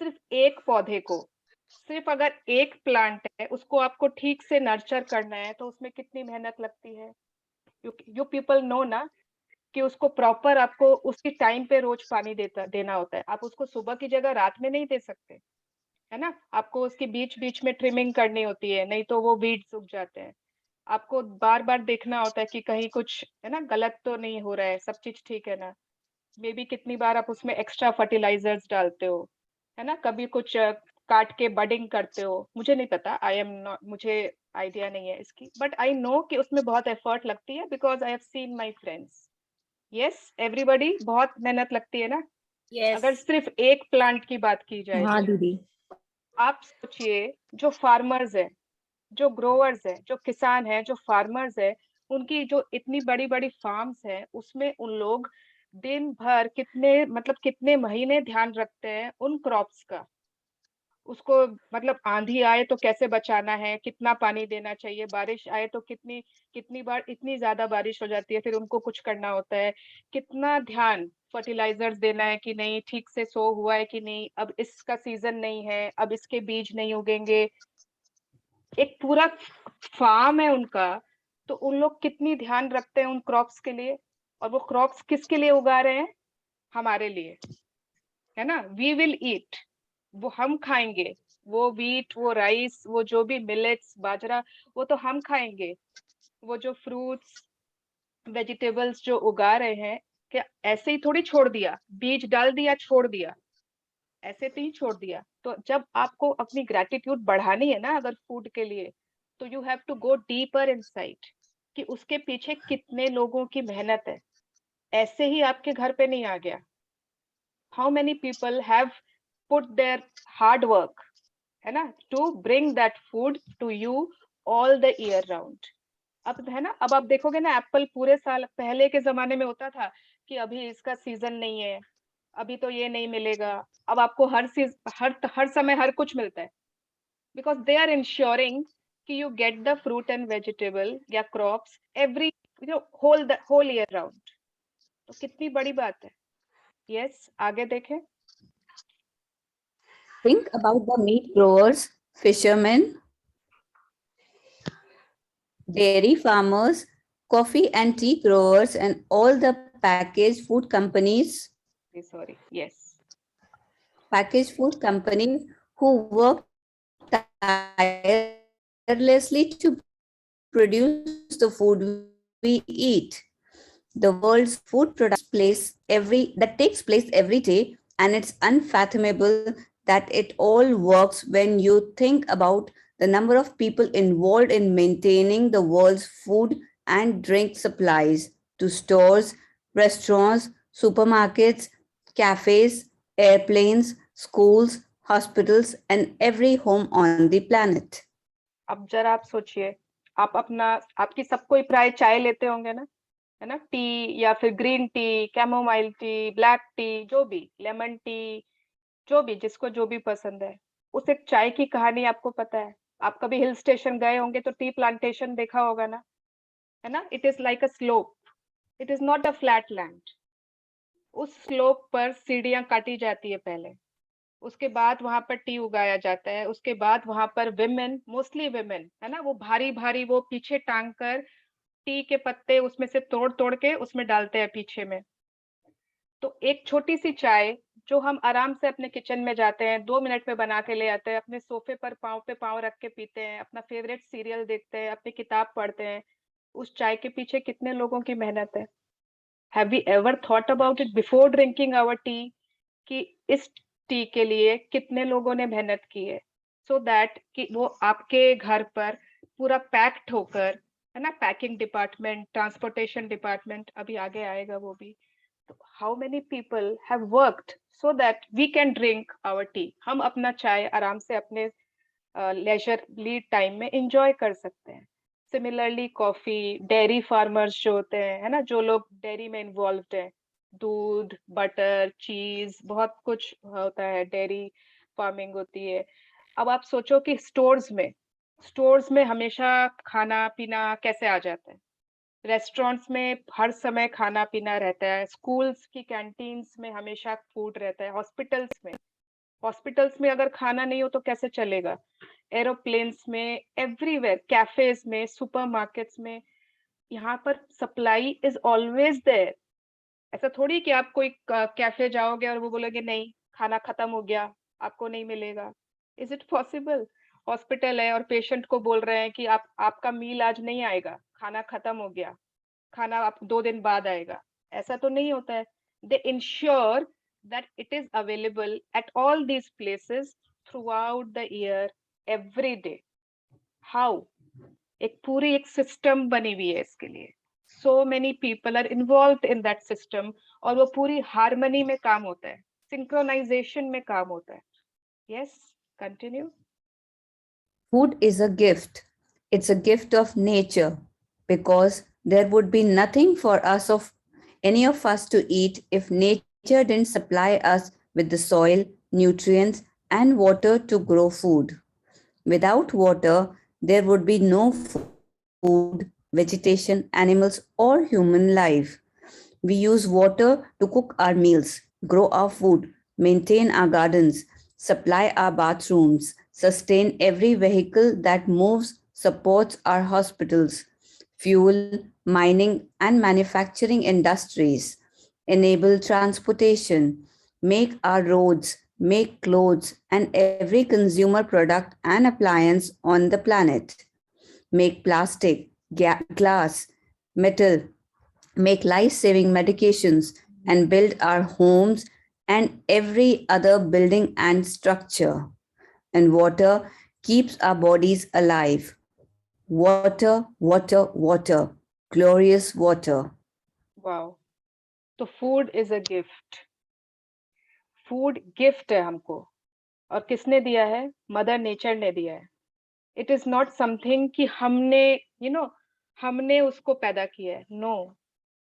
सिर्फ एक पौधे को, सिर्फ अगर एक प्लांट है, उसको आपको ठीक से नर्चर करना है तो उसमें कितनी मेहनत लगती है। यू पीपल नो ना कि उसको प्रॉपर आपको उसकी टाइम पे रोज पानी देना होता है। आप उसको सुबह की जगह रात में नहीं दे सकते, है ना? आपको उसकी बीच बीच में ट्रिमिंग करनी होती है, नहीं तो वो वीड्स उग जाते हैं। आपको बार बार देखना होता है कि कहीं कुछ है ना गलत तो नहीं हो रहा है, सब चीज ठीक है ना। मे बी कितनी बार आप उसमें एक्स्ट्रा फर्टिलाइजर्स डालते हो, है ना? कभी कुछ काट के बडिंग करते हो, मुझे नहीं पता, आई एम नॉट, मुझे आइडिया नहीं है इसकी, बट आई नो कि उसमें बहुत एफर्ट लगती है because I have seen my friends. Yes, everybody, बहुत मेहनत लगती है ना। अगर सिर्फ एक प्लांट की बात की जाए हाँ तो दीदी। आप सोचिए, जो फार्मर्स है, जो ग्रोवर्स है, जो किसान है, जो फार्मर्स है, उनकी जो इतनी बड़ी बड़ी फार्म्स है, उसमें उन लोग दिन भर कितने मतलब कितने महीने ध्यान रखते हैं उन क्रॉप्स का। उसको मतलब आंधी आए तो कैसे बचाना है, कितना पानी देना चाहिए, बारिश आए तो कितनी कितनी बार इतनी ज्यादा बारिश हो जाती है, फिर उनको कुछ करना होता है, कितना ध्यान, फर्टिलाइजर्स देना है कि नहीं, ठीक से सो हुआ है कि नहीं, अब इसका सीजन नहीं है, अब इसके बीज नहीं उगेंगे, एक पूरा फार्म है उनका। तो उन लोग कितनी ध्यान रखते हैं उन क्रॉप्स के लिए, और वो क्रॉप्स किसके लिए उगा रहे हैं? हमारे लिए, है ना? वी विल ईट, वो हम खाएंगे, वो वीट, वो राइस, वो जो भी मिलेट्स, बाजरा, वो तो हम खाएंगे। वो जो फ्रूट्स, वेजिटेबल्स जो उगा रहे हैं, क्या ऐसे ही थोड़ी छोड़ दिया, बीज डाल दिया, छोड़ दिया, ऐसे तो ही छोड़ दिया। तो जब आपको अपनी ग्रेटिट्यूड बढ़ानी है ना अगर फूड के लिए, तो you have to go deeper inside कि उसके पीछे कितने लोगों की मेहनत है। ऐसे ही आपके घर पे नहीं आ गया। How many people have put their hard work, है ना, to bring that food to you all the year round. अब है ना, अब आप देखोगे ना, एप्पल पूरे साल, पहले के जमाने में होता था कि अभी इसका सीजन नहीं है, अभी तो ये नहीं मिलेगा। अब आपको हर समय हर कुछ मिलता है, बिकॉज दे आर इंश्योरिंग कि you get the fruit and vegetable या crops every whole year round. तो कितनी बड़ी बात है। यस, आगे देखें। Think about the meat growers, fishermen, dairy farmers, coffee and tea growers, and all the packaged food companies. Sorry, yes. Packaged food companies who work tirelessly to produce the food we eat. The world's food takes place every day, and it's unfathomable that it all works when you think about the number of people involved in maintaining the world's food and drink supplies to stores, restaurants, supermarkets, cafes, airplanes, schools, hospitals, and every home on the planet. अब जरा आप सोचिए, आपकी सब कोई प्राय चाय लेते होंगे ना, है ना? टी या फिर green tea, chamomile tea, black T, जो भी, लेमन टी, जो भी, जिसको जो भी पसंद है, उस एक चाय की कहानी आपको पता है? आप कभी हिल स्टेशन गए होंगे तो टी प्लांटेशन देखा होगा ना, है ना? It is like a slope, it is not a flat land. उस स्लोप पर सीढ़ियां काटी जाती है पहले, उसके बाद वहां पर टी उगाया जाता है, उसके बाद वहां पर विमेन, मोस्टली विमेन, है ना, वो भारी भारी वो पीछे टांग कर टी के पत्ते उसमें से तोड़ तोड़ के उसमें डालते हैं पीछे में। तो एक छोटी सी चाय जो हम आराम से अपने किचन में जाते हैं, 2 मिनट में बना के ले आते हैं, अपने सोफे पर पाँव पे पाँव रख के पीते हैं, अपना फेवरेट सीरियल देखते हैं, अपनी किताब पढ़ते हैं, उस चाय के पीछे कितने लोगों की मेहनत है। Have we ever thought about it before drinking our tea, कि इस टी के लिए कितने लोगों ने मेहनत की है, सो दैट कि वो आपके घर पर पूरा पैक्ड होकर, है ना, पैकिंग डिपार्टमेंट, ट्रांसपोर्टेशन डिपार्टमेंट, अभी आगे आएगा वो भी। तो how many people have worked so that we can drink our tea, हम अपना चाय आराम से अपने लेजरली टाइम में एंजॉय कर सकते हैं। सिमिलरली कॉफी, डेयरी फार्मर्स जो होते हैं, है ना, जो लोग डेयरी में इन्वॉल्व्ड हैं, दूध, बटर, चीज, बहुत कुछ होता है, डेयरी फार्मिंग होती है। अब आप सोचो कि स्टोर्स में हमेशा खाना पीना कैसे आ जाता है, रेस्टोरेंट्स में हर समय खाना पीना रहता है, स्कूल्स की कैंटीन्स में हमेशा फूड रहता है, हॉस्पिटल्स में अगर खाना नहीं हो तो कैसे चलेगा, एरोप्लेन्स में, एवरीवेयर, कैफेज में, सुपरमार्केट्स में, यहाँ पर सप्लाई इज ऑलवेज देयर। ऐसा थोड़ी कि आप कोई कैफे जाओगे और वो बोलोगे नहीं खाना खत्म हो गया, आपको नहीं मिलेगा। Is it possible? हॉस्पिटल है और पेशेंट को बोल रहे हैं कि आपका मील आज नहीं आएगा, खाना खत्म हो गया, खाना आप 2 दिन बाद आएगा, ऐसा तो नहीं होता है। They ensure that it is available at all these places throughout the year, every day. How? एक सिस्टम बनी हुई है इसके लिए, so many people are involve in that system, और वो पूरी हार्मनी में काम होता है, सिंक्रोनाइजेशन में काम होता है। Yes, continue. Food is a gift. It's a gift of nature, because there would be nothing for any of us to eat if nature didn't supply us with the soil, nutrients, and water to grow food. Without water, there would be no food, vegetation, animals, or human life. We use water to cook our meals, grow our food, maintain our gardens, supply our bathrooms, sustain every vehicle that moves, supports our hospitals, fuel, mining, and manufacturing industries, enable transportation, make our roads, make clothes, and every consumer product and appliance on the planet, make plastic, glass, metal, make life-saving medications, and build our homes and every other building and structure. And water keeps our bodies alive. Water, water, water, glorious water. Wow, तो food is a gift, food gift है हमको, और किसने दिया है? Mother nature ने दिया है। इट इज नॉट समथिंग कि हमने उसको पैदा किया है, no,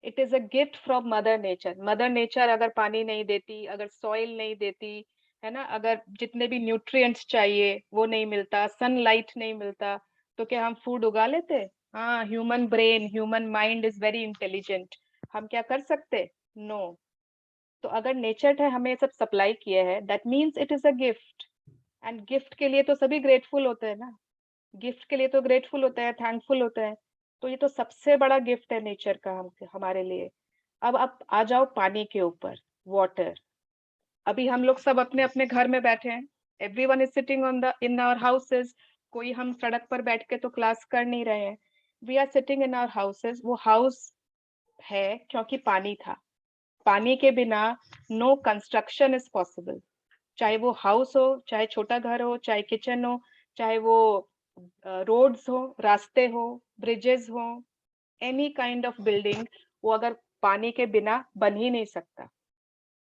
it is a gift from mother nature. Mother nature अगर पानी नहीं देती, अगर सॉइल नहीं देती, है ना, अगर जितने भी न्यूट्रिएंट्स चाहिए वो नहीं मिलता, सनलाइट नहीं मिलता, तो क्या हम फूड उगा लेते? हाँ, human brain, human mind is very intelligent, हम क्या कर सकते? नो। तो अगर नेचर है हमें सब सप्लाई किया है, that means it is a gift, and gift के लिए तो सभी ग्रेटफुल होते हैं ना, गिफ्ट के लिए तो ग्रेटफुल होता है, थैंकफुल होता है। तो ये तो सबसे बड़ा गिफ्ट है नेचर का हमारे लिए। अब आप आ जाओ पानी के ऊपर, वाटर। अभी हम लोग सब अपने अपने घर में बैठे हैं, everyone is sitting in our houses, कोई हम सड़क पर बैठ के तो क्लास कर नहीं रहे हैं, we are sitting in our houses. वो हाउस है क्योंकि पानी था, पानी के बिना नो कंस्ट्रक्शन इज पॉसिबल, चाहे वो हाउस हो, चाहे छोटा घर हो, चाहे किचन हो, चाहे वो रोड्स हो, रास्ते हो, ब्रिजेस हो, एनी काइंड ऑफ बिल्डिंग, वो अगर पानी के बिना बन ही नहीं सकता।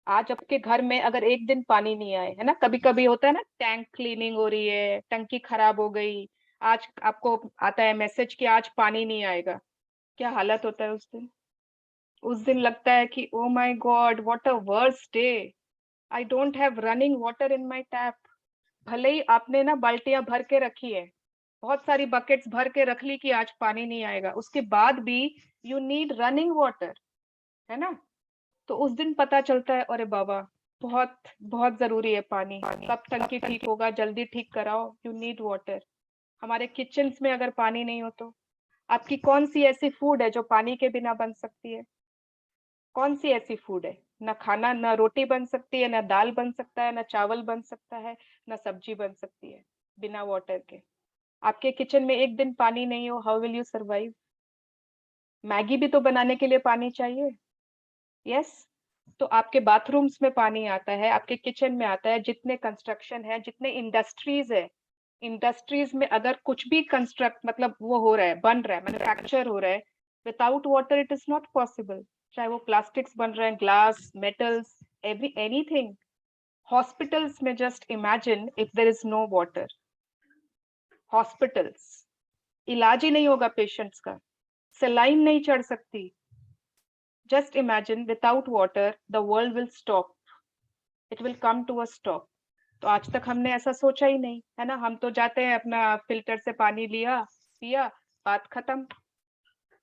आज आपके घर में अगर एक दिन पानी नहीं आए, है ना, कभी कभी होता है ना, टैंक क्लीनिंग हो रही है, टंकी खराब हो गई, आज आपको आता है मैसेज कि आज पानी नहीं आएगा, क्या हालत होता है उस दिन? उस दिन लगता है कि ओ my God, what a worst day, I don't have running water in my tap. भले ही आपने ना बाल्टियां भर के रखी है, बहुत सारी बकेट्स भर के रख ली कि आज पानी नहीं आएगा, उसके बाद भी यू नीड रनिंग वाटर, है ना। तो उस दिन पता चलता है, अरे बाबा, बहुत बहुत जरूरी है पानी, कब टंकी ठीक होगा, जल्दी ठीक कराओ, यू नीड वाटर। हमारे किचन्स में अगर पानी नहीं हो तो आपकी कौन सी ऐसी फूड है जो पानी के बिना बन सकती है? कौन सी ऐसी फूड है? ना खाना, ना रोटी बन सकती है, ना दाल बन सकता है, ना चावल बन सकता है, ना सब्जी बन सकती है बिना वाटर के। आपके किचन में एक दिन पानी नहीं हो, how will you survive? Maggi भी तो बनाने के लिए पानी चाहिए। यस, तो आपके बाथरूम्स में पानी आता है, आपके किचन में आता है, जितने कंस्ट्रक्शन है, जितने इंडस्ट्रीज है, इंडस्ट्रीज में अगर कुछ भी कंस्ट्रक्ट मतलब वो हो रहा है, बन रहा है, मैन्युफैक्चर हो रहा है, without water it is not possible. चाहे वो प्लास्टिक्स बन रहे हैं, ग्लास, मेटल्स, एनीथिंग। हॉस्पिटल्स में just imagine if there is no water, hospitals, इलाज ही नहीं होगा पेशेंट्स का, सलाइन नहीं चढ़ सकती। Just imagine without water the world will stop, it will come to a stop. तो आज तक हमने ऐसा सोचा ही नहीं, है ना? हम तो जाते हैं अपना फिल्टर से पानी लिया, पिया, बात खत्म।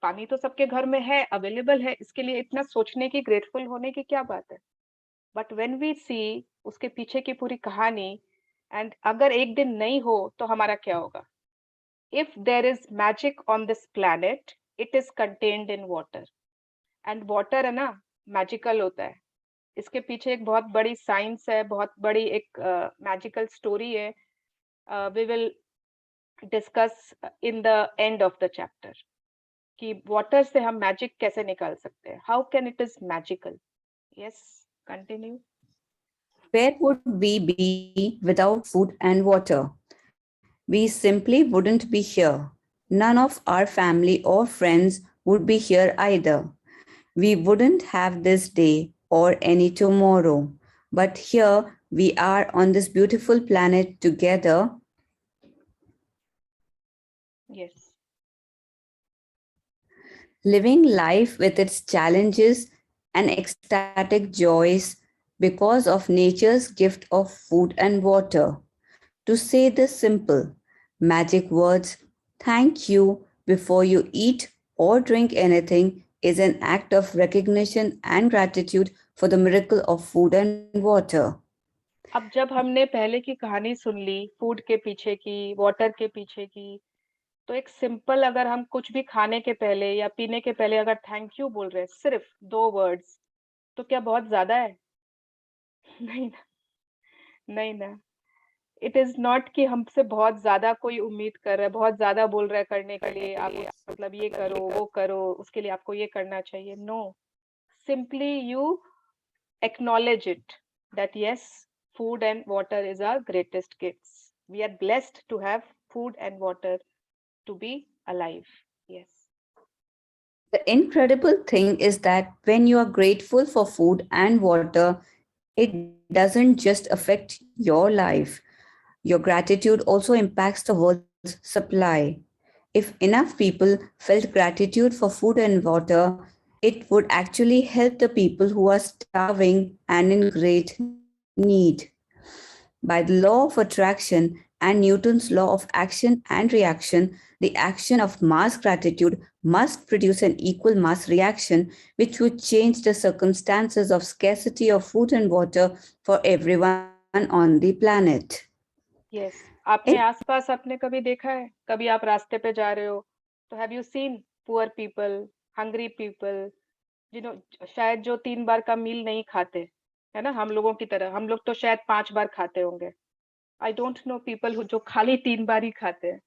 पानी तो सबके घर में है, अवेलेबल है, इसके लिए इतना सोचने की, ग्रेटफुल होने की क्या बात है? बट व्हेन वी सी उसके पीछे की पूरी कहानी, एंड अगर एक दिन नहीं हो तो हमारा क्या होगा? If there is magic on this planet, it is contained in water. And water है ना, मैजिकल होता है। इसके पीछे एक बहुत बड़ी साइंस है, बहुत बड़ी एक मैजिकल स्टोरी है। We will discuss in the end of the chapter कि वाटर से हम मैजिक कैसे निकाल सकते हैं, how can it is magical. Yes, continue. Where would we be without food and water? We simply wouldn't be here. None of our family or friends would be here either. We wouldn't have this day or any tomorrow. But here we are on this beautiful planet together. Yes. Living life with its challenges and ecstatic joys because of nature's gift of food and water. To say the simple, magic words, thank you, before you eat or drink anything is an act of recognition and gratitude for the miracle of food and water. अब जब हमने पहले की कहानी सुन ली, food के पीछे की, water के पीछे की, तो एक सिंपल, अगर हम कुछ भी खाने के पहले या पीने के पहले अगर थैंक यू बोल रहे हैं, सिर्फ 2 वर्ड्स, तो क्या बहुत ज्यादा है? नहीं ना, नहीं ना। इट इज नॉट कि हमसे बहुत ज्यादा कोई उम्मीद कर रहा है, बहुत ज्यादा बोल रहा है करने के लिए, आप मतलब ये करो, वो करो, उसके लिए आपको ये करना चाहिए। No, simply you acknowledge it that yes, food and water is our greatest gifts. We are blessed to have food and water to be alive. Yes. The incredible thing is that when you are grateful for food and water, it doesn't just affect your life. Your gratitude also impacts the world's supply. If enough people felt gratitude for food and water, it would actually help the people who are starving and in great need. By the law of attraction and Newton's law of action and reaction, the action of mass gratitude must produce an equal mass reaction, which would change the circumstances of scarcity of food and water for everyone on the planet. Yes. आपने आसपास आपने कभी देखा है, कभी आप रास्ते पे जा रहे हो, तो have you seen poor people, hungry people, शायद जो 3 बार का मील नहीं खाते, है ना? हम लोगों की तरह, हम लोग तो शायद 5 बार खाते होंगे। आई डोंट नो पीपल जो खाली 3 बार ही खाते हैं,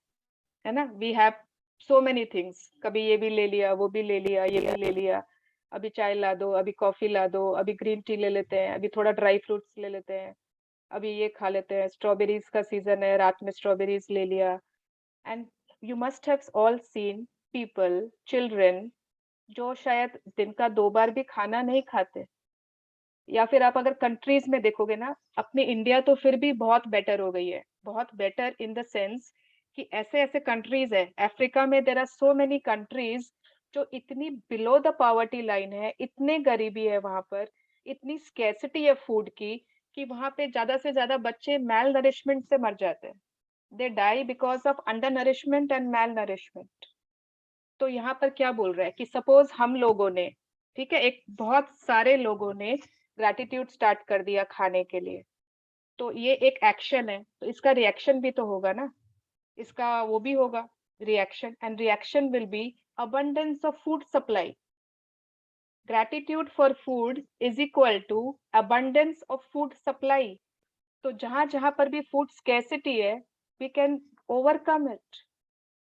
है ना? We have so many things, कभी ये भी ले लिया, वो भी ले लिया, ये भी ले लिया, अभी चाय ला दो, अभी कॉफी ला दो, अभी ग्रीन टी ले लेते हैं, अभी थोड़ा ड्राई फ्रूट्स ले लेते हैं, अभी ये खा लेते हैं, स्ट्रॉबेरीज का सीजन है, रात में स्ट्रॉबेरीज ले लिया। And you must have all seen people, children, जो शायद दिन का 2 बार भी खाना नहीं खाते। या फिर आप अगर कंट्रीज में देखोगे ना, अपनी इंडिया तो फिर भी बहुत बेटर हो गई है, बहुत बेटर इन द सेंस कि ऐसे ऐसे कंट्रीज है, अफ्रीका में there are so many countries जो इतनी बिलो द पॉवर्टी लाइन है, इतने गरीबी है वहां पर, इतनी स्कैर्सिटी है फूड की, कि वहां पे ज्यादा से ज्यादा बच्चे मैल नरिशमेंट से मर जाते हैं। They die because of undernourishment and malnourishment. तो यहाँ पर क्या बोल रहा है कि सपोज हम लोगों ने, ठीक है, एक बहुत सारे लोगों ने ग्रैटिट्यूड स्टार्ट कर दिया खाने के लिए, तो ये एक एक्शन है, तो इसका रिएक्शन भी तो होगा ना, इसका वो भी होगा, reaction, and reaction will be abundance of food supply. Gratitude for food is equal to abundance of food supply. तो जहां जहां पर भी food scarcity है, we can overcome it.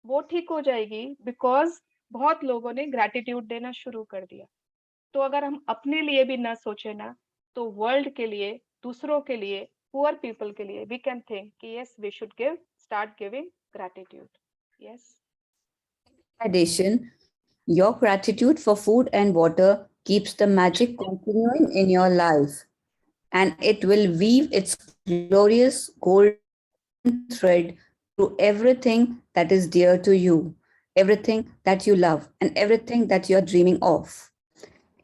वो ठीक हो जाएगी because बहुत लोगों ने gratitude देना शुरू कर दिया. तो अगर हम अपने लिए भी ना सोचे ना, तो वर्ल्ड के लिए, दूसरों के लिए, पुअर पीपल के लिए, we can think कि yes, we should start giving gratitude. Yes. Addition, your gratitude for food and water keeps the magic continuing in your life, and it will weave its glorious golden thread through everything that is dear to you, everything that you love, and everything that you're dreaming of.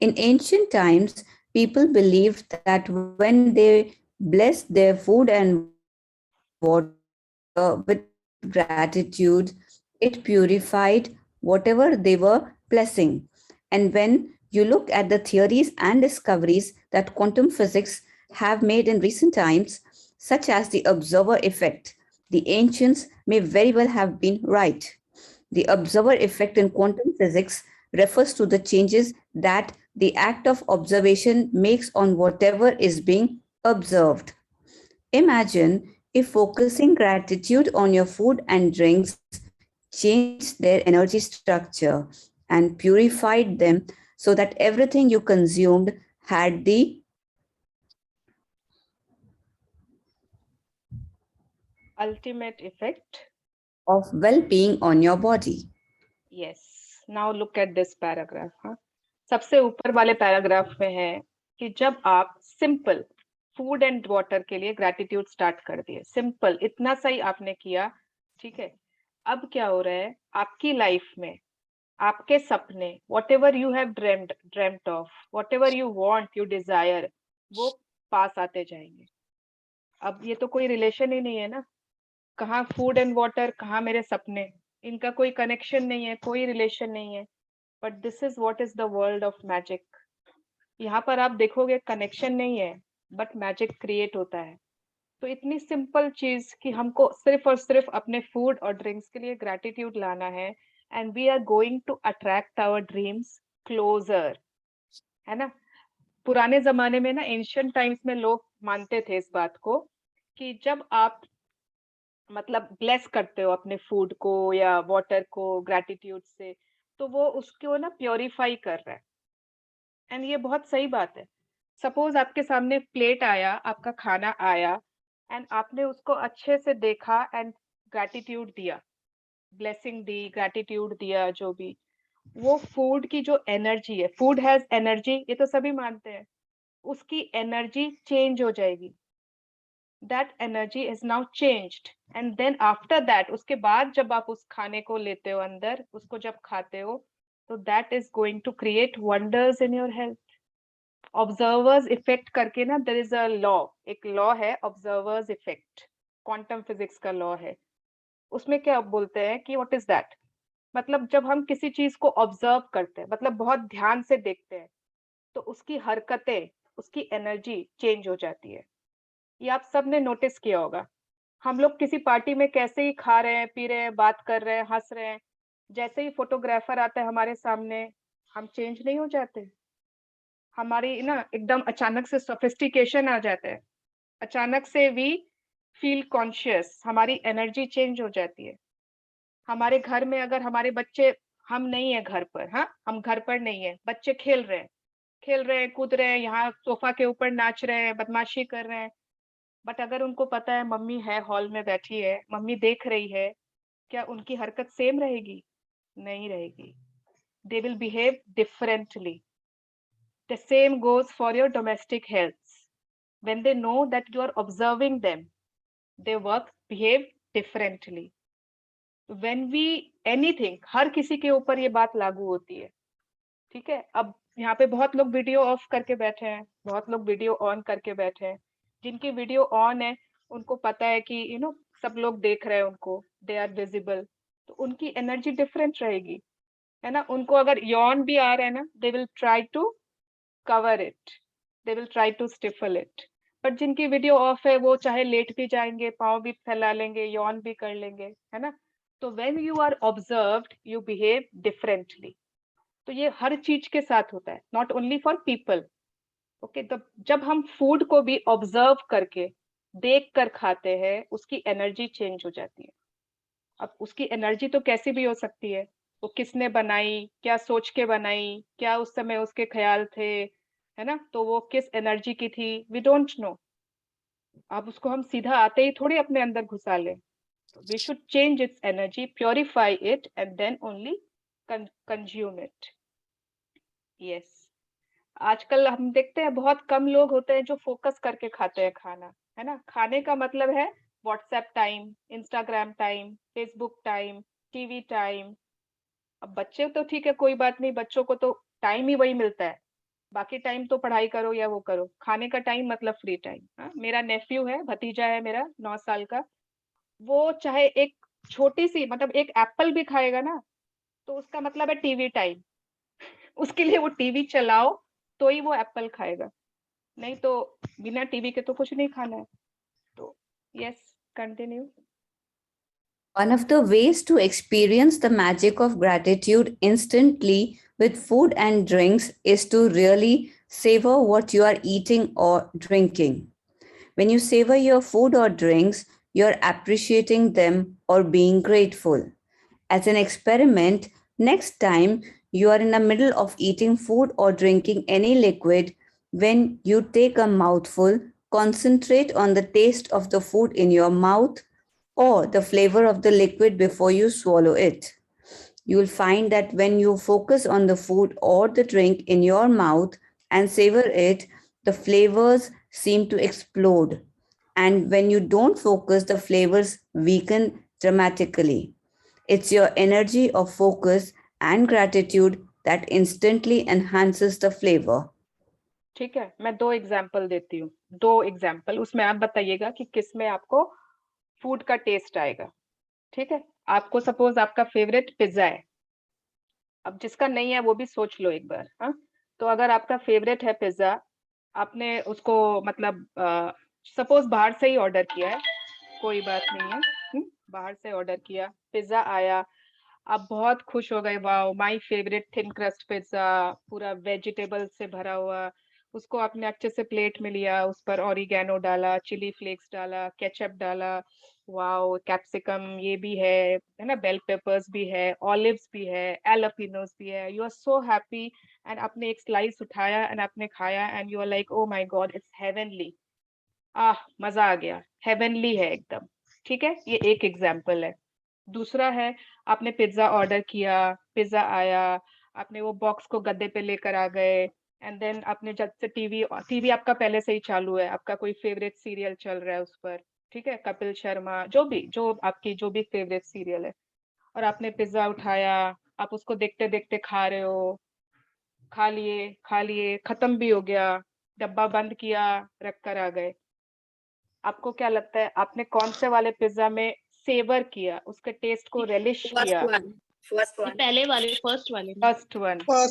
In ancient times, people believed that when they blessed their food and water with gratitude, it purified whatever they were blessing. And when you look at the theories and discoveries that quantum physics have made in recent times, such as the observer effect, the ancients may very well have been right. The observer effect in quantum physics refers to the changes that the act of observation makes on whatever is being observed. Imagine if focusing gratitude on your food and drinks changed their energy structure and purified them so that everything you consumed had the ultimate effect of well-being on your body. Yes. Now look at this paragraph. हाँ, सबसे ऊपर वाले paragraph में है कि जब आप simple food and water के लिए ग्रैटिट्यूड स्टार्ट कर दिए, सिंपल इतना सही आपने किया, ठीक है. अब क्या हो रहा है आपकी लाइफ में, आपके सपने, whatever you have dreamt of, whatever you want, you desire, वो पास आते जाएंगे. अब ये तो कोई रिलेशन ही नहीं है ना, कहाँ फूड एंड वाटर, कहाँ मेरे सपने, इनका कोई कनेक्शन नहीं है, कोई रिलेशन नहीं है. But this is what is the world of magic. यहाँ पर आप देखोगे कनेक्शन नहीं है, बट मैजिक क्रिएट होता है. तो इतनी सिंपल चीज कि हमको सिर्फ और सिर्फ अपने फूड और ड्रिंक्स के लिए ग्रैटिट्यूड लाना है, and we are going to attract our dreams closer, है ना. पुराने जमाने में ना, एंशिएंट टाइम्स में लोग मानते थे इस बात को कि जब आप मतलब ब्लेस करते हो अपने फूड को या वाटर को ग्रैटिट्यूड से, तो वो उसको ना प्योरीफाई कर रहा है. एंड ये बहुत सही बात है. सपोज आपके सामने प्लेट आया, आपका खाना आया, एंड आपने उसको अच्छे से देखा एंड ग्रैटिट्यूड दिया, ब्लेसिंग दी, ग्रैटिट्यूड दिया, जो भी, वो फूड की जो एनर्जी है, फूड हैज एनर्जी, ये तो सभी मानते हैं, उसकी एनर्जी चेंज हो जाएगी. that energy is now changed, and then after that, उसके बाद जब आप उस खाने को लेते हो अंदर, उसको जब खाते हो, तो that is going to create wonders in your health. Observers effect करके ना, there is a law, एक law है observers effect, quantum physics का law है. उसमें क्या बोलते हैं कि what is that, मतलब जब हम किसी चीज को ऑब्जर्व करते हैं, मतलब बहुत ध्यान से देखते हैं, तो उसकी हरकतें, उसकी एनर्जी चेंज हो जाती है. ये आप सबने नोटिस किया होगा. हम लोग किसी पार्टी में कैसे ही खा रहे हैं, पी रहे हैं, बात कर रहे हैं, हंस रहे हैं, जैसे ही फोटोग्राफर आता है हमारे सामने, हम चेंज नहीं हो जाते. हमारी ना एकदम अचानक से सोफिस्टिकेशन आ जाता है, अचानक से वी फील कॉन्शियस, हमारी एनर्जी चेंज हो जाती है. हमारे घर में अगर हमारे बच्चे, हम नहीं है घर पर, हाँ, हम घर पर नहीं है, बच्चे खेल रहे हैं, कूद रहे हैं, यहाँ सोफा के ऊपर नाच रहे हैं, बदमाशी कर रहे हैं, बट अगर उनको पता है मम्मी है हॉल में बैठी है, मम्मी देख रही है, क्या उनकी हरकत सेम रहेगी? नहीं रहेगी. They will behave differently. The same goes for your domestic health. When they know that you are observing them, they behave differently. When we anything, हर किसी के ऊपर ये बात लागू होती है, ठीक है. अब यहाँ पे बहुत लोग वीडियो ऑफ करके बैठे हैं, बहुत लोग वीडियो ऑन करके बैठे हैं. जिनकी वीडियो ऑन है उनको पता है कि सब लोग देख रहे हैं उनको, दे आर विजिबल, तो उनकी एनर्जी डिफरेंट रहेगी, है ना. उनको अगर यौन भी आ रहा है ना, they will try to cover it, they will try to stifle it. But जिनकी वीडियो ऑफ है, वो चाहे लेट भी जाएंगे, पाँव भी फैला लेंगे, यौन भी कर लेंगे, है ना. तो when you are observed you behave differently. तो ये हर चीज के साथ होता है, not only for people. Okay तो जब हम फूड को भी ऑब्जर्व करके देख कर खाते हैं, उसकी एनर्जी चेंज हो जाती है. अब उसकी एनर्जी तो कैसी भी हो सकती है, वो किसने बनाई, क्या सोच के बनाई, क्या उस समय उसके ख्याल थे, है ना, तो वो किस एनर्जी की थी, वी डोंट नो. अब उसको हम सीधा आते ही थोड़ी अपने अंदर घुसा लें. We should change its energy, purify it, and then only consume it. Yes. आजकल हम देखते हैं बहुत कम लोग होते हैं जो फोकस करके खाते हैं खाना, है ना. खाने का मतलब है WhatsApp time, Instagram time, Facebook time, TV time. अब बच्चे तो ठीक है, कोई बात नहीं, बच्चों को तो टाइम ही वही मिलता है. बाकी टाइम तो पढ़ाई करो या वो करो. खाने का टाइम मतलब फ्री टाइम. मेरा नेफ्यू है, भतीजा है मेरा 9 साल का, वो चाहे एक छोटी सी मतलब एक एप्पल भी खाएगा ना, तो उसका मतलब है टीवी टाइम. उसके लिए वो टीवी चलाओ तो ही वो एप्पल खाएगा, नहीं तो बिना टीवी के तो कुछ नहीं खाना है. तो yes, continue. One of the ways to experience the magic of gratitude instantly with food and drinks is to really savor what you are eating or drinking. When you savor your food or drinks, you're appreciating them or being grateful. As an experiment, next time you are in the middle of eating food or drinking any liquid, when you take a mouthful, concentrate on the taste of the food in your mouth or the flavor of the liquid before you swallow it. You will find that when you focus on the food or the drink in your mouth and savor it, the flavors seem to explode. And when you don't focus, the flavors weaken dramatically. It's your energy of focus and gratitude that instantly enhances the flavor. ठीक है, मैं 2 example देती हूँ. 2 example, उसमें आप बताइएगा कि किस में आपको फूड का टेस्ट आएगा. ठीक है, आपको सपोज आपका फेवरेट पिज्जा है. अब जिसका नहीं है वो भी सोच लो एक बार. हाँ, तो अगर आपका फेवरेट है पिज्जा, आपने उसको मतलब सपोज बाहर से ही ऑर्डर किया है, कोई बात नहीं है, बाहर से ऑर्डर किया, पिज्जा आया, आप बहुत खुश हो गए, wow my favourite thin crust pizza, पूरा वेजिटेबल से भरा हुआ. उसको आपने अच्छे से प्लेट में लिया, उस पर ऑरिगेनो डाला, चिली फ्लेक्स डाला, केचप डाला, वाओ कैप्सिकम ये भी है ना, बेल पेपर्स भी है, ऑलिव्स भी है, एलापिनोस भी है. You are so happy and आपने एक स्लाइस उठाया एंड आपने खाया and you are like oh my god it's heavenly. मजा आ गया, हेवनली है एकदम. ठीक है, ये एक एग्जांपल है. दूसरा है, आपने पिज्जा ऑर्डर किया, पिज्जा आया, आपने वो बॉक्स को गद्दे पे लेकर आ गए एंड देन आपने जब से टीवी आपका पहले से ही चालू है, आपका कोई फेवरेट सीरियल चल रहा है उस पर. ठीक है, कपिल शर्मा, जो आपकी जो भी फेवरेट सीरियल है, और आपने पिज्जा उठाया, आप उसको देखते देखते खा रहे हो, खा लिए, खत्म भी हो गया, डब्बा बंद किया, रख कर आ गए. आपको क्या लगता है आपने कौन से वाले पिज्जा में सेवर किया, उसके टेस्ट को रेलिश किया? फर्स्ट वाले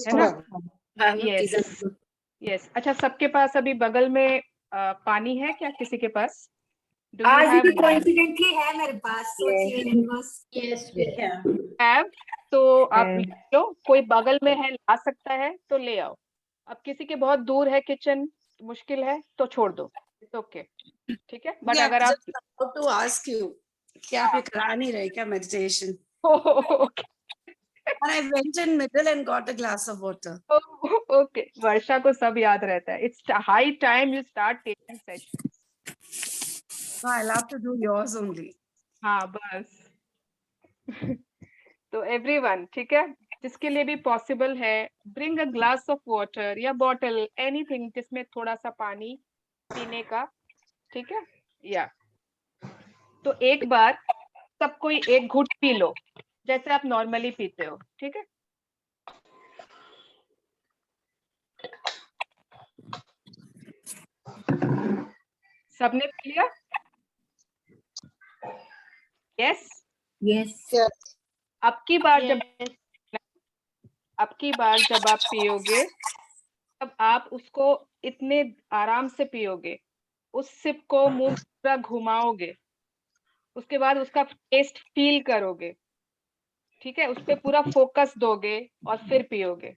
है ना. यस. अच्छा, सबके पास अभी बगल में पानी है क्या किसी के पास? आज भी कोइंसिडेंटली है मेरे पास. यस हैव, तो आप लो, कोई बगल में है ला सकता है तो ले आओ. अब किसी के बहुत दूर है किचन, मुश्किल है तो छोड़ दो, इट्स ओके. ठीक है, बट अगर आप टू आस्क यू, क्या आप ये करा नहीं रहे क्या meditation? And I went in middle and got a glass of water. Okay, वर्षा को सब याद रहता है. It's high time you start taking sessions. No, I'll have to do yours only. हाँ बस. तो everyone, ठीक है, जिसके लिए भी पॉसिबल है, bring a glass of water या bottle, anything जिसमें थोड़ा सा पानी पीने का. ठीक है, या तो एक बार सब कोई एक घुट पी लो जैसे आप नॉर्मली पीते हो. ठीक है, सबने पी लिया? यस. अब की बार जब आप पियोगे, तब आप उसको इतने आराम से पियोगे, उस सिप को मुंह पूरा घुमाओगे, उसके बाद उसका टेस्ट फील करोगे, ठीक है, उस पे पूरा फोकस दोगे और फिर पियोगे,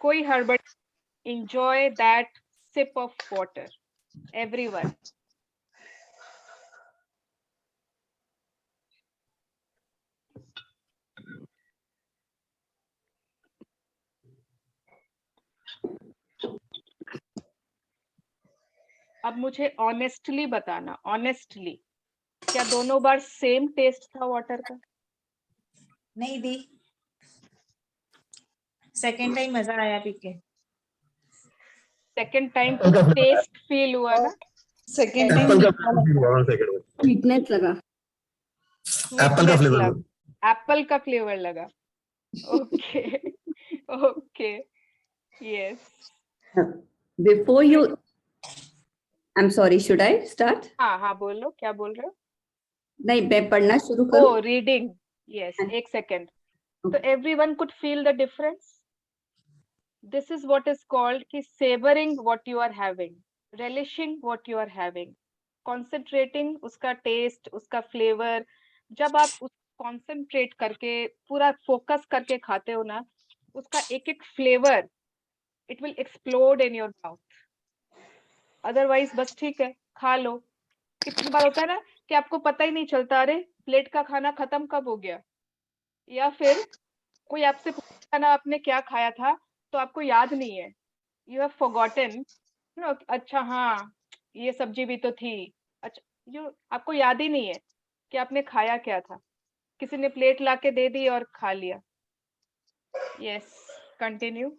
कोई हड़बड़। enjoy that sip of water, everyone. अब मुझे ऑनेस्टली बताना, ऑनेस्टली, क्या दोनों बार सेम टेस्ट था वाटर का? नहीं दी, सेकंड टाइम मजा आया पी के। सेकंड टाइम टेस्ट फील हुआ ना? सेकंड टाइम स्वीटनेस लगा, एप्पल का फ्लेवर, एप्पल का फ्लेवर लगा। Okay okay, yes. Before you, I'm sorry, should I start? हाँ हाँ, बोलो, क्या बोल रहे हो? नहीं, मैं पढ़ना शुरू करूं? Oh, reading. Yes, एक second. So everyone could feel the difference. This is what is called कि savoring what you are having, relishing what you are having, concentrating उसका taste, उसका flavor. जब आप उस concentrate करके पूरा focus करके खाते हो ना, उसका एक एक flavor, it will explode in your mouth. Otherwise बस ठीक है, खा लो। कितनी बार होता है ना कि आपको पता ही नहीं चलता, अरे प्लेट का खाना खत्म कब हो गया, या फिर कोई आपसे पूछा ना आपने क्या खाया था तो आपको याद नहीं है, यू हैव फॉरगॉटन, अच्छा हाँ ये सब्जी भी तो थी, अच्छा जो आपको याद ही नहीं है कि आपने खाया क्या था, किसी ने प्लेट लाके दे दी और खा लिया। Yes, continue.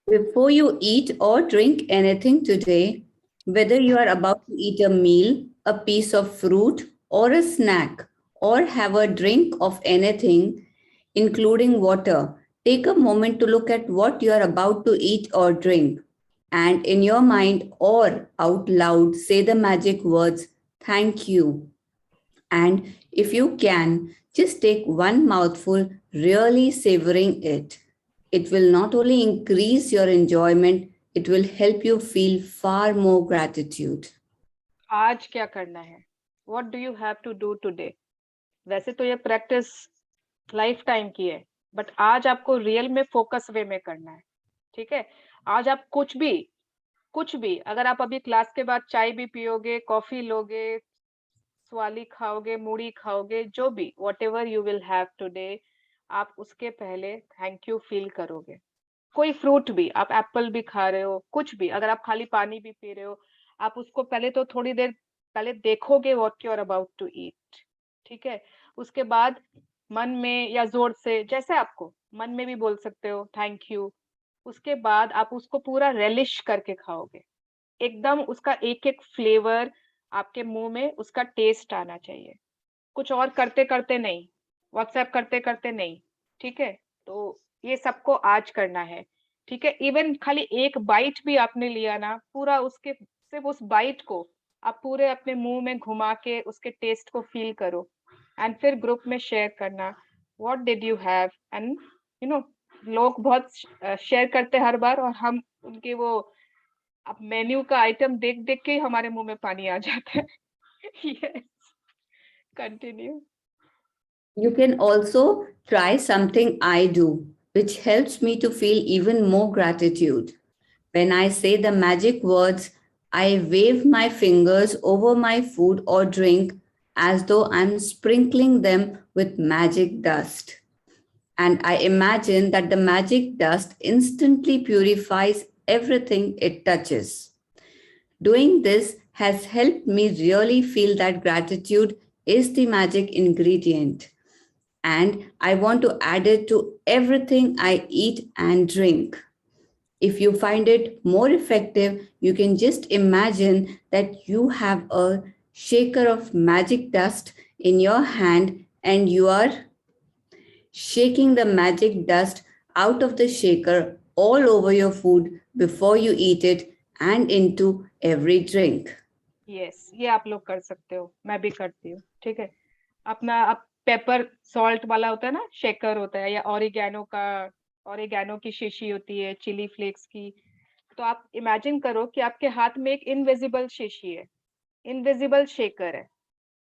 Before you eat or drink anything today, whether you are about to eat a meal, a piece of fruit, or a snack, or have a drink of anything, including water, take a moment to look at what you are about to eat or drink. And in your mind or out loud, say the magic words, thank you. And if you can, just take one mouthful, really savoring it. It will not only increase your enjoyment, it will help you feel far more gratitude. आज क्या करना है? What do you have to do today? वैसे तो ये practice life time की है, but आज आपको रियल में फोकस वे में करना है। ठीक है, आज आप कुछ भी, अगर आप अभी क्लास के बाद चाय भी पियोगे, कॉफी लोगे, स्वाली खाओगे, मूढ़ी खाओगे, जो भी, whatever you will have today, आप उसके पहले थैंक यू फील करोगे। कोई फ्रूट भी, आप एप्पल भी खा रहे हो, कुछ भी, अगर आप खाली पानी भी पी रहे हो, आप उसको पहले तो थोड़ी देर पहले देखोगे what you are about to eat. ठीक है, उसके बाद मन में या जोर से, जैसे आपको मन में भी बोल सकते हो थैंक यू। उसके बाद आप उसको पूरा रेलिश करके खाओगे, एकदम उसका एक एक फ्लेवर आपके मुंह में, उसका टेस्ट आना चाहिए। कुछ और करते करते नहीं, व्हाट्सएप करते करते नहीं। ठीक है, तो ये सबको आज करना है। ठीक है, इवन खाली एक बाइट भी आपने लिया ना, पूरा उसके सिर्फ उस बाइट को आप पूरे अपने मुंह में घुमा के उसके टेस्ट को फील करो, एंड फिर ग्रुप में शेयर करना what did you have. And you know, लोग बहुत शेयर करते हर बार, और हम उनके वो अब मेन्यू का आइटम देख देख के हमारे मुंह में पानी आ जाता है। yes, continue. You can also try something I do, which helps me to feel even more gratitude. When I say the magic words, I wave my fingers over my food or drink as though I'm sprinkling them with magic dust. And I imagine that the magic dust instantly purifies everything it touches. Doing this has helped me really feel that gratitude is the magic ingredient. And I want to add it to everything I eat and drink. If you find it more effective, you can just imagine that you have a shaker of magic dust in your hand and you are shaking the magic dust out of the shaker all over your food before you eat it and into every drink. Yes, ये आप लोग कर सकते हो, मैं भी करती हूँ। ठीक है, अपना आप पेपर सॉल्ट वाला होता है ना, शेकर होता है, या ऑरिगेनो की शीशी होती है, चिली फ्लेक्स की, तो आप इमेजिन करो कि आपके हाथ में एक इनविजिबल शीशी है, इनविजिबल शेकर है।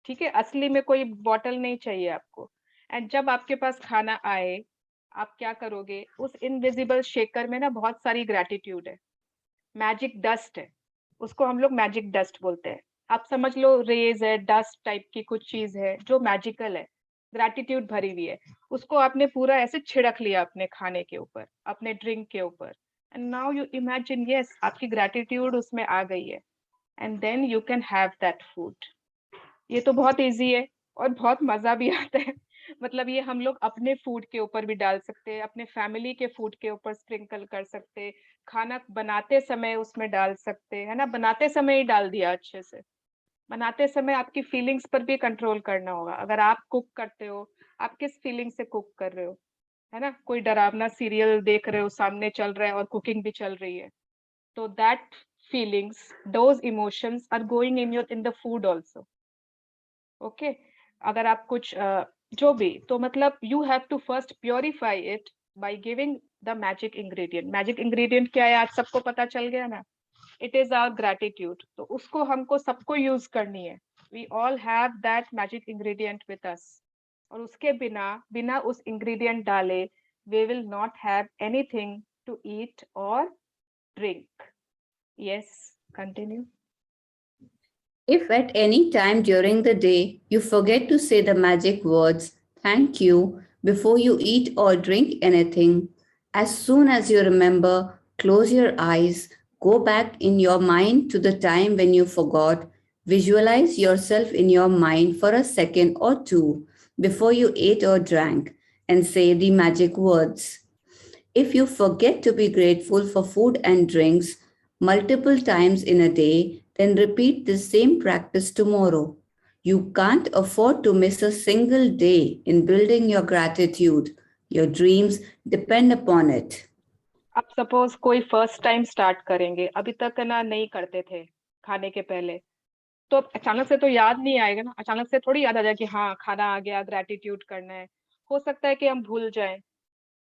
ठीक है, असली में कोई बॉटल नहीं चाहिए आपको, एंड जब आपके पास खाना आए, आप क्या करोगे, उस इनविजिबल शेकर में ना बहुत सारी ग्रैटिट्यूड है, मैजिक डस्ट है, उसको हम लोग मैजिक डस्ट बोलते हैं। आप समझ लो रेज है, डस्ट टाइप की कुछ चीज है जो मैजिकल है, ग्रैटिट्यूड भरी हुई है। उसको आपने पूरा ऐसे छिड़क लिया अपने खाने के ऊपर, अपने ड्रिंक के ऊपर, and now you imagine, yes, आपकी ग्रैटिट्यूड उसमें आ गई है, and then you can have that food. ये तो बहुत इजी है और बहुत मजा भी आता है। मतलब ये हम लोग अपने फूड के ऊपर भी डाल सकते हैं, अपने फैमिली के फूड के ऊपर स्प्रिंकल कर सकते हैं, खाना बनाते समय उसमें डाल सकते हैं, है ना, बनाते समय ही डाल दिया अच्छे से। बनाते समय आपकी फीलिंग्स पर भी कंट्रोल करना होगा। अगर आप कुक करते हो, आप किस फीलिंग से कुक कर रहे हो, है ना, कोई डरावना सीरियल देख रहे हो, सामने चल रहा है और कुकिंग भी चल रही है, तो that feelings, those emotions are going in the food also. Okay, अगर आप कुछ जो भी, तो मतलब you have to first purify it by giving the magic ingredient. Magic ingredient क्या है आज सबको पता चल गया ना, इट इज आवर ग्रैटिट्यूड। तो उसको हमको सबको यूज करनी है, we all have that magic ingredient with us, और उसके बिना उस इंग्रेडिएंट डाले we will not have anything to eat और drink. Yes, continue. If at any time during the day you forget to say the magic words, thank you, before you eat or drink anything, as soon as you remember, close your eyes, go back in your mind to the time when you forgot, visualize yourself in your mind for a second or two before you ate or drank, and say the magic words. If you forget to be grateful for food and drinks multiple times in a day, then repeat the same practice tomorrow. You can't afford to miss a single day in building your gratitude. Your dreams depend upon it. अब suppose कोई first time start करेंगे, अभी तक ना नहीं करते थे खाने के पहले, तो अचानक से तो याद नहीं आएगा ना, अचानक से थोड़ी याद आ जाए कि हाँ खाना आ गया, ग्रैटिट्यूड करना है। हो सकता है कि हम भूल जाएं।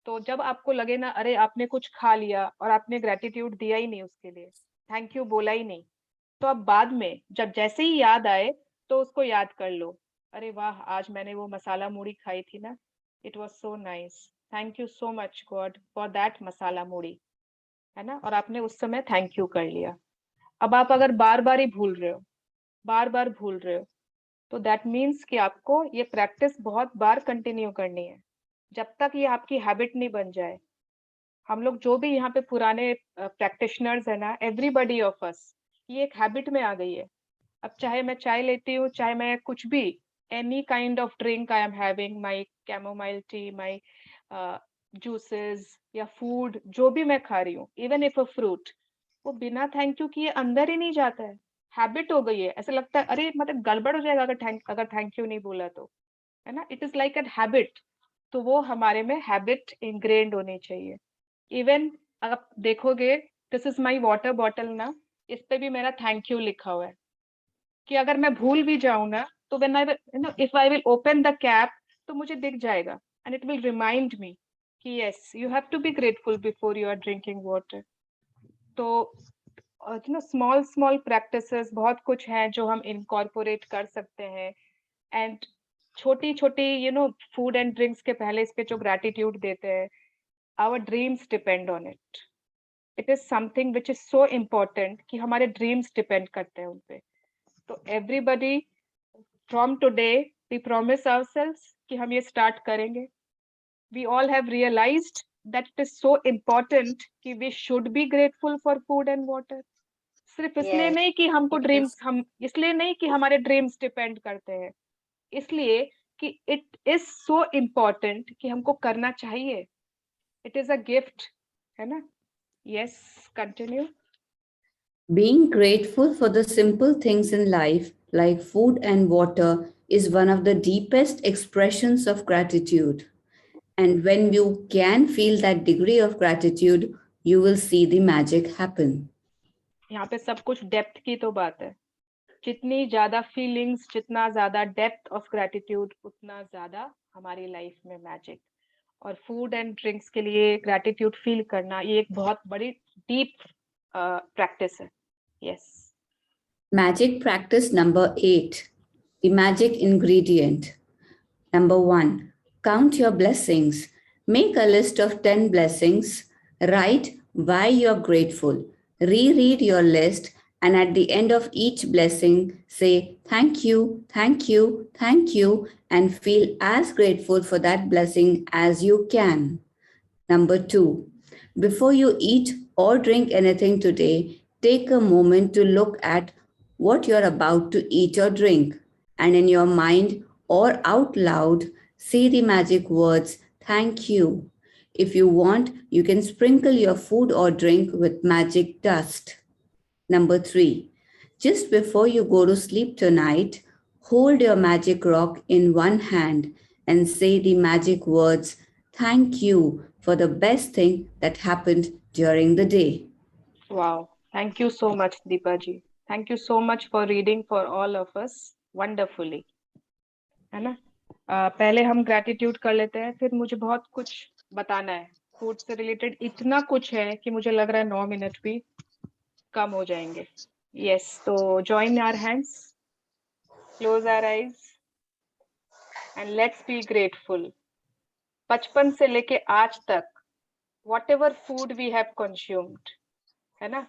तो जब आपको लगे ना, अरे आपने कुछ खा लिया और आपने ग्रैटिट्यूड दिया ही नहीं, उसके लिए थैंक यू बोला ही नहीं, तो अब बाद में जब जैसे ही याद आए तो उसको याद कर लो, अरे वाह आज मैंने वो मसाला मूढ़ी खाई थी ना, it was so nice, thank you so much God for that masala muri, है ना, और आपने उस समय थैंक यू कर लिया। अब आप अगर बार बार ही भूल रहे हो, बार बार भूल रहे हो, तो दैट मीन्स कि आपको ये प्रैक्टिस बहुत बार कंटिन्यू करनी है, जब तक ये आपकी हैबिट नहीं बन जाए। हम लोग जो भी यहाँ पे पुराने प्रैक्टिशनर्स है ना, एवरीबॉडी ऑफ अस, ये एक हैबिट में आ गई है। अब चाहे मैं चाय लेती हूँ, चाहे मैं कुछ भी, any kind of drink I am having, my chamomile tea, my juices या फूड, जो भी मैं खा रही हूँ, इवन इफ अ फ्रूट, वो बिना थैंक यू किए अंदर ही नहीं जाता है, हैबिट हो गई है। ऐसा लगता है अरे मतलब गड़बड़ हो जाएगा अगर थैंक यू नहीं बोला तो, है ना, it is like an habit. तो वो हमारे में हैबिट इंग्रेन्ड होनी चाहिए। इवन आप देखोगे, this is my water bottle ना, इस पे भी मेरा थैंक यू लिखा हुआ है, कि अगर मैं भूल भी जाऊं ना, तो when I if I will open the cap, तो मुझे दिख जाएगा and it will remind me कि yes you have to be grateful before you are drinking water. तो स्मॉल स्मॉल प्रैक्टिसेस बहुत कुछ हैं जो हम इनकॉर्पोरेट कर सकते हैं, एंड छोटी छोटी फूड एंड ड्रिंक्स के पहले इस पे जो ग्रैटिट्यूड देते हैं, our dreams depend on it. It is something which is so important कि हमारे ड्रीम्स डिपेंड करते हैं उन पे। तो everybody from today we promise ourselves कि हम ये स्टार्ट करेंगे। We all have realised that it is so important कि we should be grateful for food and water। सिर्फ इसलिए नहीं कि हमको ड्रीम्स, हम इसलिए नहीं कि हमारे ड्रीम्स डिपेंड करते हैं, इसलिए कि it is so important कि हमको करना चाहिए, it is a gift, है ना। yes, continue। Being grateful for the simple things in life, like food and water, is one of the deepest expressions of gratitude. And when you can feel that degree of gratitude, you will see the magic happen. यहाँ पे सब कुछ depth की तो बात है, जितनी ज्यादा फीलिंग्स, जितना ज्यादा डेप्थ ऑफ ग्रैटिट्यूड, उतना ज्यादा हमारी लाइफ में मैजिक। और फूड एंड ड्रिंक्स के लिए ग्रैटिट्यूड फील करना, ये एक बहुत बड़ी डीप प्रैक्टिस है। Yes. Magic practice number 8, the magic ingredient. Number 1, Count your blessings. Make a list of 10 blessings. Write why you're grateful. Reread your list, and at the end of each blessing, say thank you, thank you, thank you, and feel as grateful for that blessing as you can. Number 2, before you eat or drink anything today, take a moment to look at what you're about to eat or drink, and in your mind or out loud, say the magic words, thank you. If you want, you can sprinkle your food or drink with magic dust. Number 3, just before you go to sleep tonight, hold your magic rock in one hand and say the magic words, thank you for the best thing that happened during the day. Wow. Thank you so much, Deepa ji. Thank you so much for reading for all of us wonderfully. है ना? पहले हम gratitude कर लेते हैं, फिर मुझे बहुत कुछ बताना है फूड से रिलेटेड. इतना कुछ है कि मुझे लग रहा है 9 मिनट भी कम हो जाएंगे. यस, तो join our hands, close our eyes and let's be grateful. बचपन से लेके आज तक whatever food we have consumed, है ना,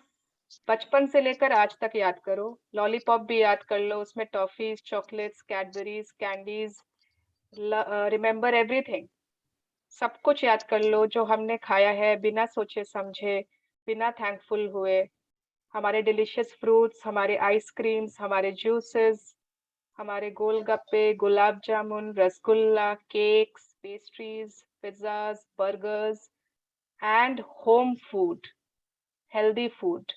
बचपन से लेकर आज तक याद करो. लॉलीपॉप भी याद कर लो, उसमें toffees, chocolates, Cadbury's, candies, remember everything. सब कुछ याद कर लो जो हमने खाया है बिना सोचे समझे, बिना थैंकफुल हुए. हमारे डिलीशियस फ्रूट्स, हमारे आइसक्रीम्स, हमारे जूसेस, हमारे golgappe, gulab jamun, rasgulla, cakes, pastries, pizzas, burgers and home food, healthy food.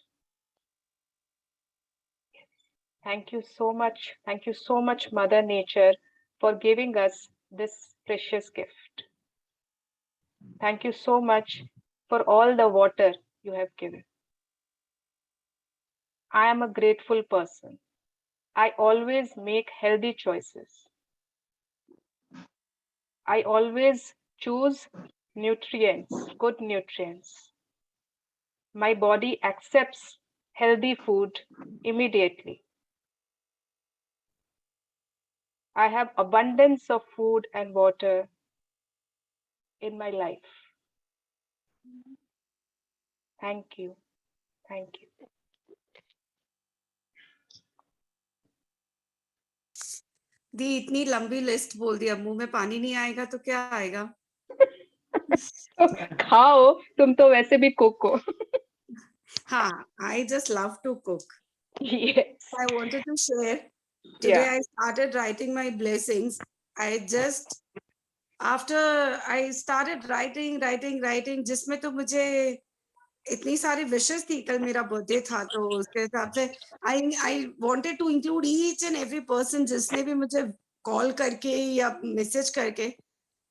Thank you so much, Mother Nature, for giving us this precious gift. Thank you so much for all the water you have given. I am a grateful person. I always make healthy choices. I always choose nutrients, good nutrients. My body accepts healthy food immediately. I have abundance of food and water in my life. Thank you. Thank you. दी इतनी लंबी list बोल दी, अब मुंह में पानी नहीं आएगा तो क्या आएगा? खाओ, तुम तो वैसे भी कुक हो. हाँ, I just love to cook. Yes. I wanted to share. Today I started writing my blessings. After I started writing, जिसमें तो मुझे इतनी सारी विशेस थी. कल मेरा बर्थडे था तो उसके हिसाब से I wanted to include each and every person जिसने भी मुझे कॉल करके या मैसेज करके.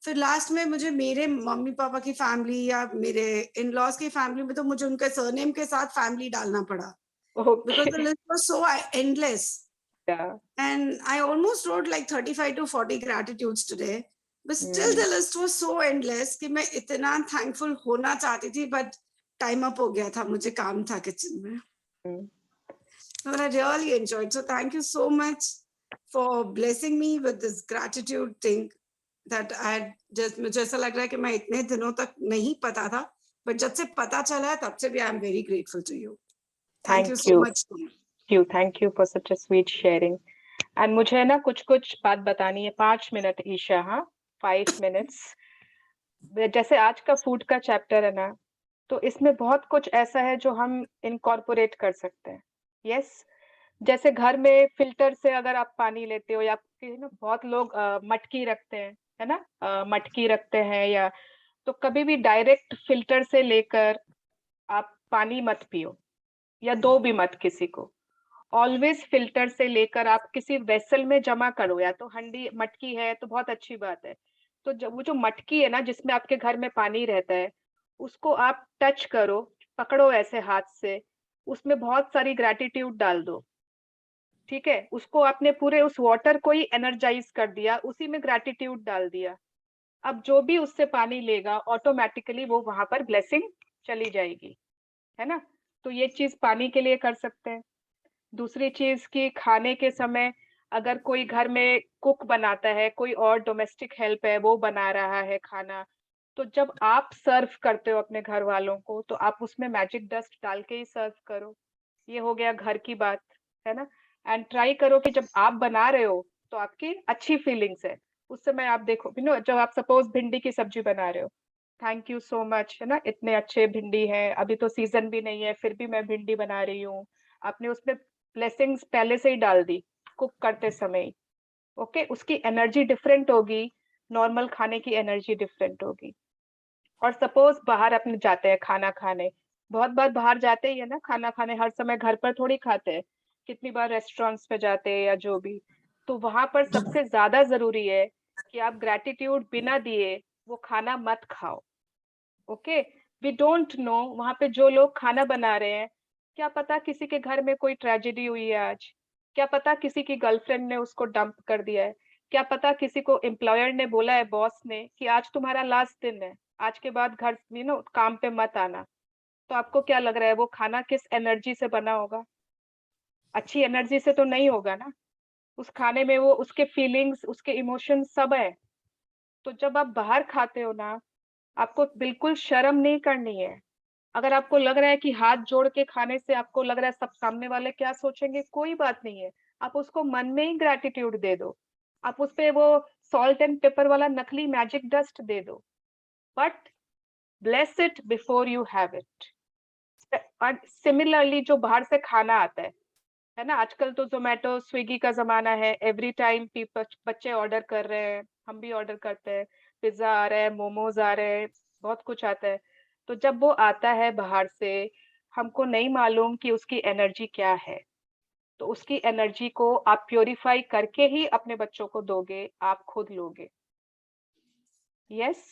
फिर लास्ट में मुझे मेरे मम्मी पापा की फैमिली या मेरे इन लॉज की फैमिली में तो मुझे उनके सरनेम के साथ फैमिली डालना पड़ा. Because the list was so endless. Yeah. And I almost wrote like 35 to 40 gratitudes today. But still the list was so endless कि मैं इतना thankful होना चाहती थी, but time up हो गया था, मुझे काम था किचन में. But I really enjoyed. So thank you so much for blessing me with this gratitude thing that I had just, मुझे ऐसा लग रहा है कि मैं इतने दिनों तक नहीं पता था, but जब से पता चला है तब से भी I am very grateful to you. Thank you so much. Thank you for such a sweet sharing. And मुझे ना कुछ बात बतानी है. 5 मिनट ईशा. हाँ, 5 minutes. जैसे आज का फूड का चैप्टर है ना, तो इसमें बहुत कुछ ऐसा है जो हम इनकॉर्पोरेट कर सकते हैं. यस, जैसे घर में फिल्टर से अगर आप पानी लेते हो, या ना बहुत लोग मटकी रखते हैं, है ना, मटकी रखते हैं, या तो कभी भी डायरेक्ट फिल्टर से लेकर आप पानी मत पियो, या दो भी मत किसी को. ऑलवेज फिल्टर से लेकर आप किसी वेसल में जमा करो, या तो हंडी मटकी है तो बहुत अच्छी बात है. तो जब वो जो मटकी है ना जिसमें आपके घर में पानी रहता है, उसको आप टच करो, पकड़ो ऐसे हाथ से, उसमें बहुत सारी ग्रैटिट्यूड डाल दो. ठीक है, उसको आपने पूरे उस वाटर को ही एनर्जाइज कर दिया, उसी में ग्रैटिट्यूड डाल दिया. अब जो भी उससे पानी लेगा ऑटोमेटिकली वो वहां पर ब्लेसिंग चली जाएगी, है ना. तो ये चीज पानी के लिए कर सकते हैं. दूसरी चीज की खाने के समय अगर कोई घर में कुक बनाता है, कोई और डोमेस्टिक हेल्प है, वो बना रहा है खाना, तो जब आप सर्व करते हो अपने घर वालों को, तो आप उसमें मैजिक डस्ट डाल के ही सर्व करो। ये हो गया घर की बात, है ना। एंड ट्राई करो कि जब आप बना रहे हो तो आपकी अच्छी फीलिंग्स है। उस समय आप देखो, यू नो, जब आप सपोज भिंडी की सब्जी बना रहे हो, थैंक यू सो मच, है ना, इतने अच्छे भिंडी है, अभी तो सीजन भी नहीं है, फिर भी मैं भिंडी बना रही हूँ। आपने उसमें ब्लेसिंग्स पहले से ही डाल दी कुक करते समय ही। ओके, उसकी एनर्जी डिफरेंट होगी, नॉर्मल खाने की एनर्जी डिफरेंट होगी। और सपोज बाहर अपने जाते हैं खाना खाने, बहुत बार बाहर जाते ही है ना खाना खाने, हर समय घर पर थोड़ी खाते हैं, कितनी बार रेस्टोरेंट्स पे जाते हैं या जो भी। तो वहां पर सबसे ज्यादा जरूरी है कि आप ग्रेटिट्यूड बिना दिए वो खाना मत खाओ। ओके, वी डोंट नो वहां पे जो लोग खाना बना रहे हैं, क्या पता किसी के घर में कोई ट्रेजेडी हुई है आज, क्या पता किसी की गर्लफ्रेंड ने उसको डंप कर दिया है, क्या पता किसी को एम्प्लॉयर ने बोला है, बॉस ने, कि आज तुम्हारा लास्ट दिन है, आज के बाद घर काम पे मत आना। तो आपको क्या लग रहा है वो खाना किस एनर्जी से बना होगा? अच्छी एनर्जी से तो नहीं होगा ना। उस खाने में वो उसके फीलिंग्स, उसके इमोशंस सब है। तो जब आप बाहर खाते हो ना, आपको बिल्कुल शर्म नहीं करनी है। अगर आपको लग रहा है कि हाथ जोड़ के खाने से आपको लग रहा है सब सामने वाले क्या सोचेंगे, कोई बात नहीं है, आप उसको मन में ही ग्रेटिट्यूड दे दो। आप उस पे वो सॉल्ट एंड पेपर वाला नकली मैजिक डस्ट दे दो, but bless it before you have it. और सिमिलरली जो बाहर से खाना आता है ना, आजकल तो जोमेटो स्विगी का जमाना है, एवरी टाइम बच्चे ऑर्डर कर रहे हैं, हम भी ऑर्डर करते हैं, पिज्जा आ रहा है, मोमोज आ रहे हैं, बहुत कुछ आता है। तो जब वो आता है बाहर से, हमको नहीं मालूम कि उसकी एनर्जी क्या है, तो उसकी एनर्जी को आप प्योरीफाई करके ही अपने बच्चों को दोगे, आप खुद लोगे। Yes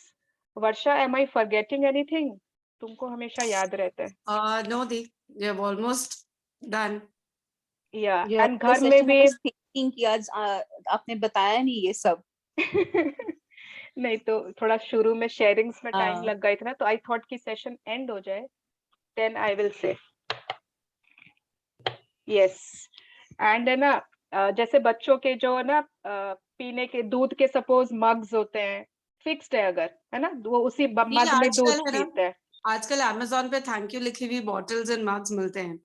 Varsha, am I forgetting anything? तुमको हमेशा याद रहता है। नो दी, we have almost done. Yeah Yeah, and the घर में session I भी was thinking कि आज आपने बताया नहीं ये सब। नहीं तो थोड़ा शुरू में शेयरिंग्स में टाइम हाँ। लग गई थी ना, तो आई थॉट कि सेशन एंड हो जाए, then I will say. Yes, and है ना, जैसे बच्चों के जो है ना पीने के दूध के सपोज मग्स होते हैं, फिक्स्ड है अगर, है ना, वो उसी मग में दूध आजकल है ना, पीते हैं। आजकल अमेज़न पे थैंक यू लिखी हुई बॉटल्स एंड मग्स मिलते हैं।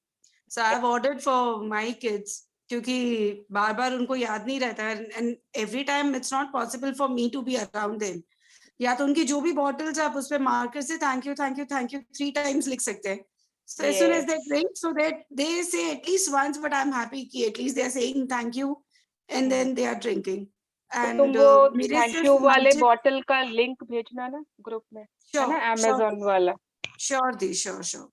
So I have ordered for my kids, क्योंकि बार-बार उनको याद नहीं रहता है, and every time it's not possible for me to be around them. या तो उनकी जो भी बॉटल्स आप उस पे मार्कर से थैंक यू 3 टाइम्स लिख सकते हैं। So as soon as they drink, so that they say at least once, but I'm happy कि at least they are saying thank you, and then they are drinking. तो तुम And वो मेरे thank सिर्फ you वाले मंजिल, bottle का link भेजना ना ग्रुप में, है ना, अमेज़न वाला। sure the, sure.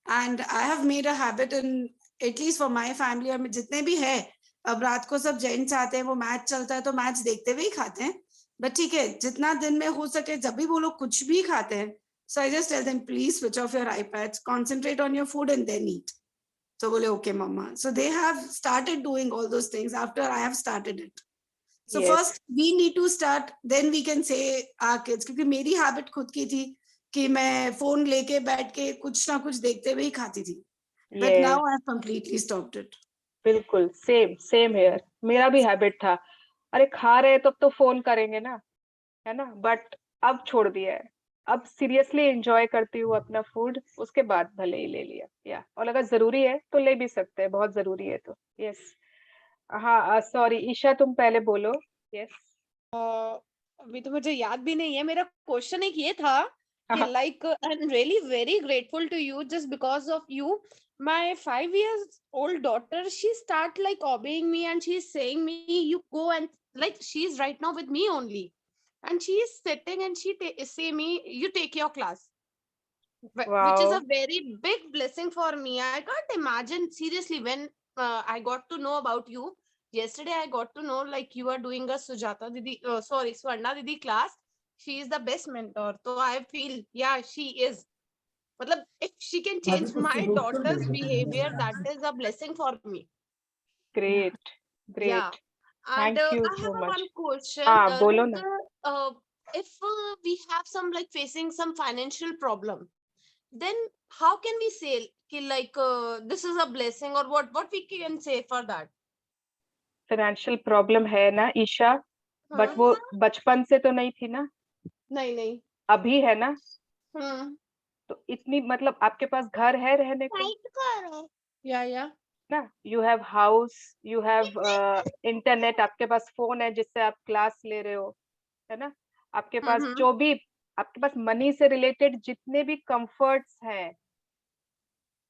And I have made a habit in, at least for my family, और जितने भी है, अब रात को सब जेंट्स आते हैं, वो मैच चलता है तो मैच देखते हुए ही खाते हैं, बट ठीक है, जितना दिन में हो सके, जब भी वो लोग कुछ भी खाते हैं, so I just tell them, please switch off your iPads, concentrate on your food and then eat. So बोले okay mama. So they have started doing all those things after I have started it. So Yes. first we need to start, then we can say our kids, क्योंकि मेरी habit खुद की थी कि मैं phone लेके बैठ के कुछ ना कुछ देखते हुए ही खाती थी, but now I have completely stopped it. बिल्कुल सेम हेयर, मेरा भी हैबिट था, अरे खा रहे तब तो फोन करेंगे ना, है ना, बट अब छोड़ दिया है। अब सीरियसली एंजॉय करती हूँ अपना फूड, उसके बाद भले ही ले लिया, या और अगर जरूरी है तो ले भी सकते हैं, बहुत जरूरी है तो। यस, हाँ सॉरी ईशा, तुम पहले बोलो। यस, अभी तो मुझे याद भी नहीं है, मेरा क्वेश्चन एक ये था कि like I am really very grateful to you, just because of you my 5 years old daughter, she start like obeying me and she is saying me you go, and like she is right now with me only, and she is sitting and she say me you take your class. wow. Which is a very big blessing for me. I can't imagine seriously when I got to know about you yesterday. I got to know like you are doing a Sujata Didi, Swarna Didi class. She is the best mentor, so I feel yeah, she is. मतलब if she can change my daughter's behavior, that is a blessing for me. Great. Yeah. And Thank you I so have much. one question. बोलो ना. If we have some like facing some financial problem, then how can we say like this is a blessing, or what we can say for that? Financial problem है ना Isha, but वो बचपन से तो नहीं थी ना, नहीं अभी है ना। तो इतनी मतलब आपके पास घर है रहने को या ना, you have house, you have internet, आपके पास फोन है जिससे आप क्लास ले रहे हो, है ना। आपके पास जो भी आपके पास मनी से रिलेटेड जितने भी कंफर्ट्स हैं,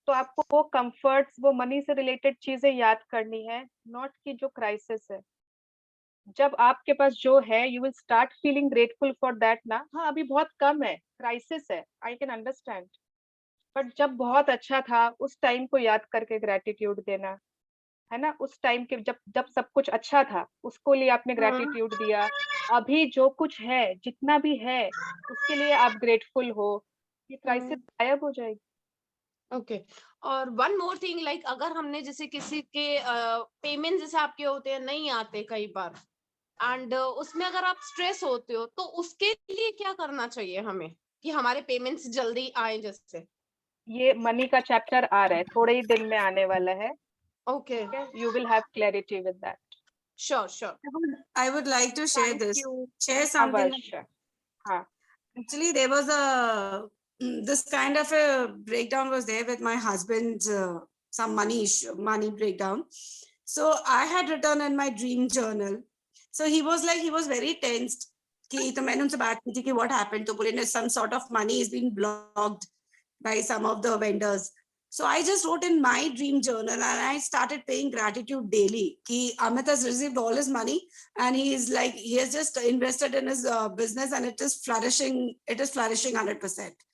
तो आपको वो कंफर्ट्स, वो मनी से रिलेटेड चीजें याद करनी है, नॉट कि जो क्राइसिस है। जब आपके पास जो है, you will start feeling grateful for that ना। हाँ अभी बहुत कम है, क्राइसिस है, आई कैन अंडरस्टैंड, बट जब बहुत अच्छा था उस टाइम को याद करके ग्रेटिट्यूड देना, है ना। उस टाइम के जब जब सब कुछ अच्छा था उसको लिए आपने ग्रेटिट्यूड दिया। अभी जो कुछ है, जितना भी है, उसके लिए आप ग्रेटफुल हो, ये क्राइसिस गायब हो जाएगी। ओके और वन मोर थिंग, लाइक अगर हमने जैसे किसी के पेमेंट जैसे आपके होते हैं नहीं आते कई बार, एंड उसमें अगर आप स्ट्रेस होते हो, तो उसके लिए क्या करना चाहिए हमें कि हमारे पेमेंट्स जल्दी आए? जैसे ये मनी का चैप्टर आ रहा है, थोड़े ही दिन में आने वाला है। Okay, you will have clarity with that. Sure. I would like to share Thank this. you. Share something. अवश्य। हाँ Actually, there was this kind of a breakdown was there with my husband's some money breakdown. So I had written in my dream journal. So he was very tensed. कि तो मैंने उनसे बात की थी कि what happened, तो बोले some sort of money is being blocked by some of the vendors. So I just wrote in my dream journal and I started paying gratitude daily. Ki Amit has received all his money and he has just invested in his business and it is flourishing 100%.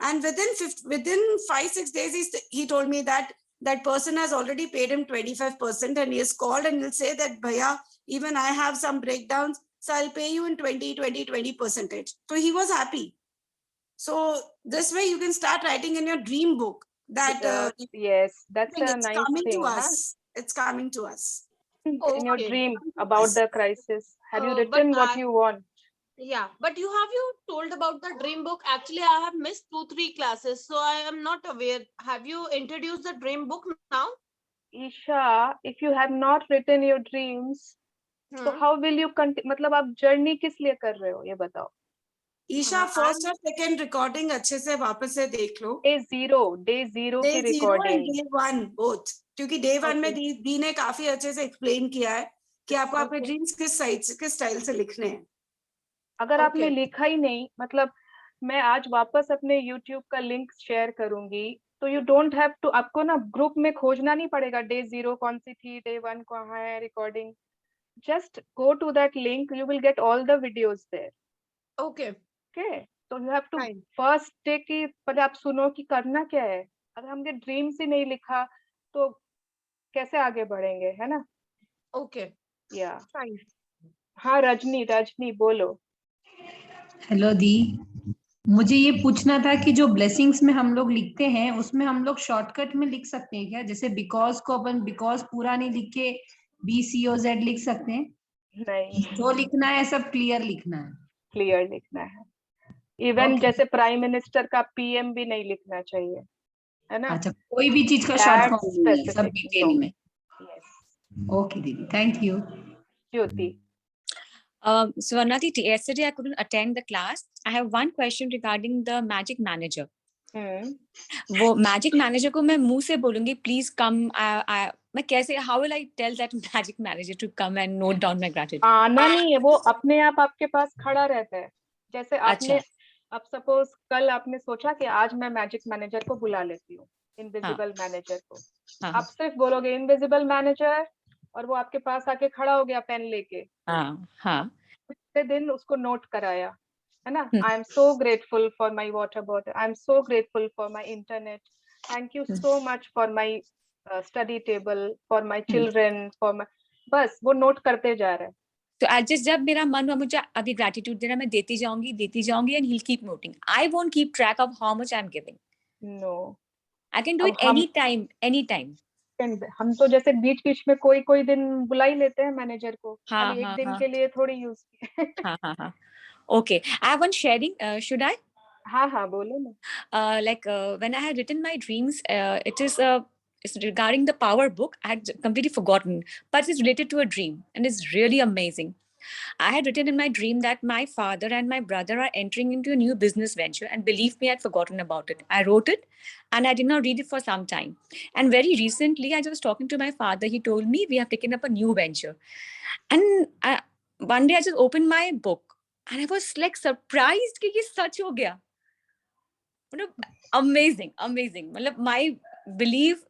And within 5-6 days, he told me that person has already paid him 25% and he has called and he'll say that, Bhaiya, even I have some breakdowns, so I'll pay you in 20%. So he was happy. So this way you can start writing in your dream book that yes, that's a it's nice coming thing, to huh? us. It's coming to us. In your Okay. dream about the crisis, have you But written what you want? Yeah, but you told about the dream book. Actually, I have missed 2-3 classes, so I am not aware. Have you introduced the dream book now? Isha, if you have not written your dreams, तो how will you continue? मतलब आप journey किस लिए कर रहे हो ये बताओ। ईशा फर्स्ट और सेकंड रिकॉर्डिंग अच्छे से वापस से देख लो। डे जीरो की रिकॉर्डिंग, डे 1 बोथ, क्योंकि डे 1 में दी ने काफी अच्छे से एक्सप्लेन किया है कि आपको अपने ड्रीम्स किस स्टाइल से लिखने हैं। अगर आपने लिखा ही नहीं, मतलब मैं आज वापस अपने YouTube का लिंक शेयर करूंगी, तो यू डोंट हैव टू, आपको ना ग्रुप में खोजना नहीं पड़ेगा डे 0 कौन सी थी, डे 1 कहाँ है recording. just go to that link, you will get all the videos there. Okay. So you have to first take कि पहले आप सुनो कि करना क्या है। अगर हमने ड्रीम्स ही नहीं लिखा तो कैसे आगे बढ़ेंगे, है ना। Okay. या हाँ रजनी बोलो। हेलो दी, मुझे ये पूछना था कि जो ब्लेसिंग्स में हम लोग लिखते हैं उसमें हम लोग शॉर्टकट में लिख सकते हैं क्या? जैसे बिकॉज को अपन बिकॉज पूरा नहीं लिख के BCOZ लिख सकते हैं? नहीं, जो लिखना है सब क्लियर लिखना है। क्लियर लिखना है। इवन जैसे प्राइम मिनिस्टर का PM भी नहीं लिखना चाहिए, है ना। अच्छा, कोई भी चीज का शॉर्ट फॉर्म नहीं, सब डिटेल में। ओके दीदी, thank you. Jyoti. Swarnati, yesterday I couldn't attend the class. I have one question regarding the magic manager. वो मैजिक मैनेजर को मैं मुंह से बोलूंगी प्लीज कम, मैं कैसे, how will I tell that magic manager to come and note down my gratitude? आना नहीं है, वो अपने आप आपके पास खड़ा रहता है। जैसे आपने अब सपोज कल आपने सोचा कि आज मैं मैजिक मैनेजर को बुला लेती हूँ, इनविजिबल मैनेजर को। आप सिर्फ बोलोगे इनविजिबल मैनेजर और वो आपके पास आके खड़ा हो गया पेन लेके। पिछले दिन उसको नोट कराया, है ना। I am so grateful for my water bottle, I am so grateful for my internet, thank you so much for my study table, for my children, for my, बस वो नोट करते जा रहे हैं। तो एडजस्ट जब मेरा मन हुआ मुझे अभी ग्रैटिट्यूड देना, मैं देती जाऊंगी and he will keep noting. I won't keep track of how much I am giving. No, I can do it any time. हम तो जैसे बीच में कोई दिन बुला ही लेते हैं मैनेजर को, एक दिन के लिए थोड़ी यूज किया। Okay, I have one sharing. Should I? हाँ बोलो ना। Like when I had written my dreams, it is It's regarding the power book. I had completely forgotten, but it's related to a dream and it's really amazing. I had written in my dream that my father and my brother are entering into a new business venture, and believe me, I'd forgotten about it. I wrote it and I did not read it for some time. And very recently, I was talking to my father. He told me we have taken up a new venture. And one day I just opened my book and I was like surprised कि ये सच हो गया. Amazing. My belief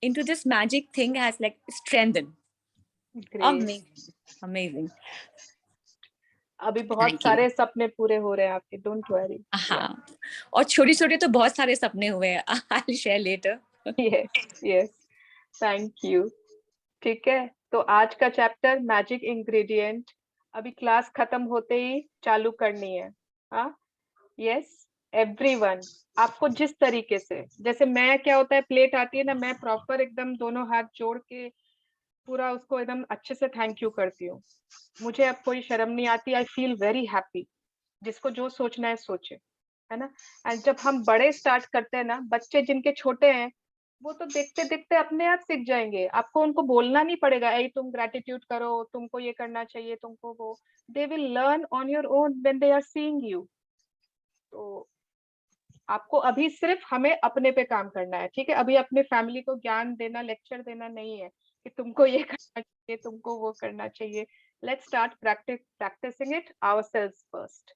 into this magic thing has like strengthened. Amazing. अभी बहुत सारे सपने पूरे हो रहे हैं आपके, डोंट वरी. हाँ, और छोटे-छोटे तो बहुत सारे सपने हुए हैं. I'll share later. Yes. Thank you. ठीक है, तो आज का चैप्टर मैजिक इंग्रेडिएंट अभी क्लास खत्म होते ही चालू करनी है. हाँ, यस एवरीवन, आपको जिस तरीके से, जैसे मैं, क्या होता है, प्लेट आती है ना, मैं प्रॉपर एकदम दोनों हाथ जोड़ के पूरा उसको एकदम अच्छे से थैंक यू करती हूँ. मुझे अब कोई शर्म नहीं आती. I feel very happy. जिसको जो सोचना है सोचे, है ना. एंड जब हम बड़े स्टार्ट करते हैं ना, बच्चे जिनके छोटे हैं वो तो देखते देखते अपने आप सीख जाएंगे. आपको उनको बोलना नहीं पड़ेगा, ऐ तुम ग्रेटिट्यूड करो, तुमको ये करना चाहिए, तुमको वो. They will learn on your own when they are seeing you. तो आपको अभी सिर्फ हमें अपने पे काम करना है, ठीक है. अभी अपने फैमिली को ज्ञान देना, लेक्चर देना नहीं है कि तुमको ये करना चाहिए, तुमको वो करना चाहिए. Let's start practising it ourselves first.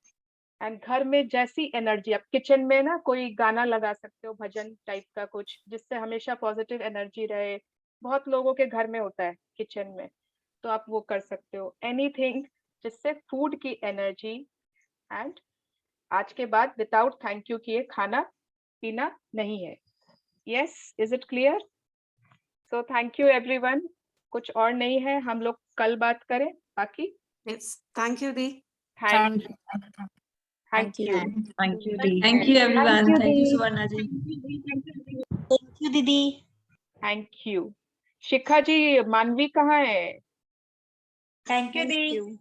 And घर में जैसी एनर्जी, आप किचन में ना कोई गाना लगा सकते हो, भजन टाइप का कुछ, जिससे हमेशा पॉजिटिव एनर्जी रहे. बहुत लोगों के घर में होता है किचन में, तो आप वो कर सकते हो. एनीथिंग जिससे फूड की एनर्जी. एंड आज के बाद विदाउट थैंक यू किए खाना पीना नहीं है. Yes, is it clear? So thank you everyone. कुछ और नहीं है, हम लोग कल बात करें बाकी. Yes, thank you, Dee. Thank you. Thank you, Dee. Thank you, everyone. Thank you, Suvarna ji. Thank you, Didi. Thank you. Shikha ji, Manvi कहाँ है? Thank you, Dee.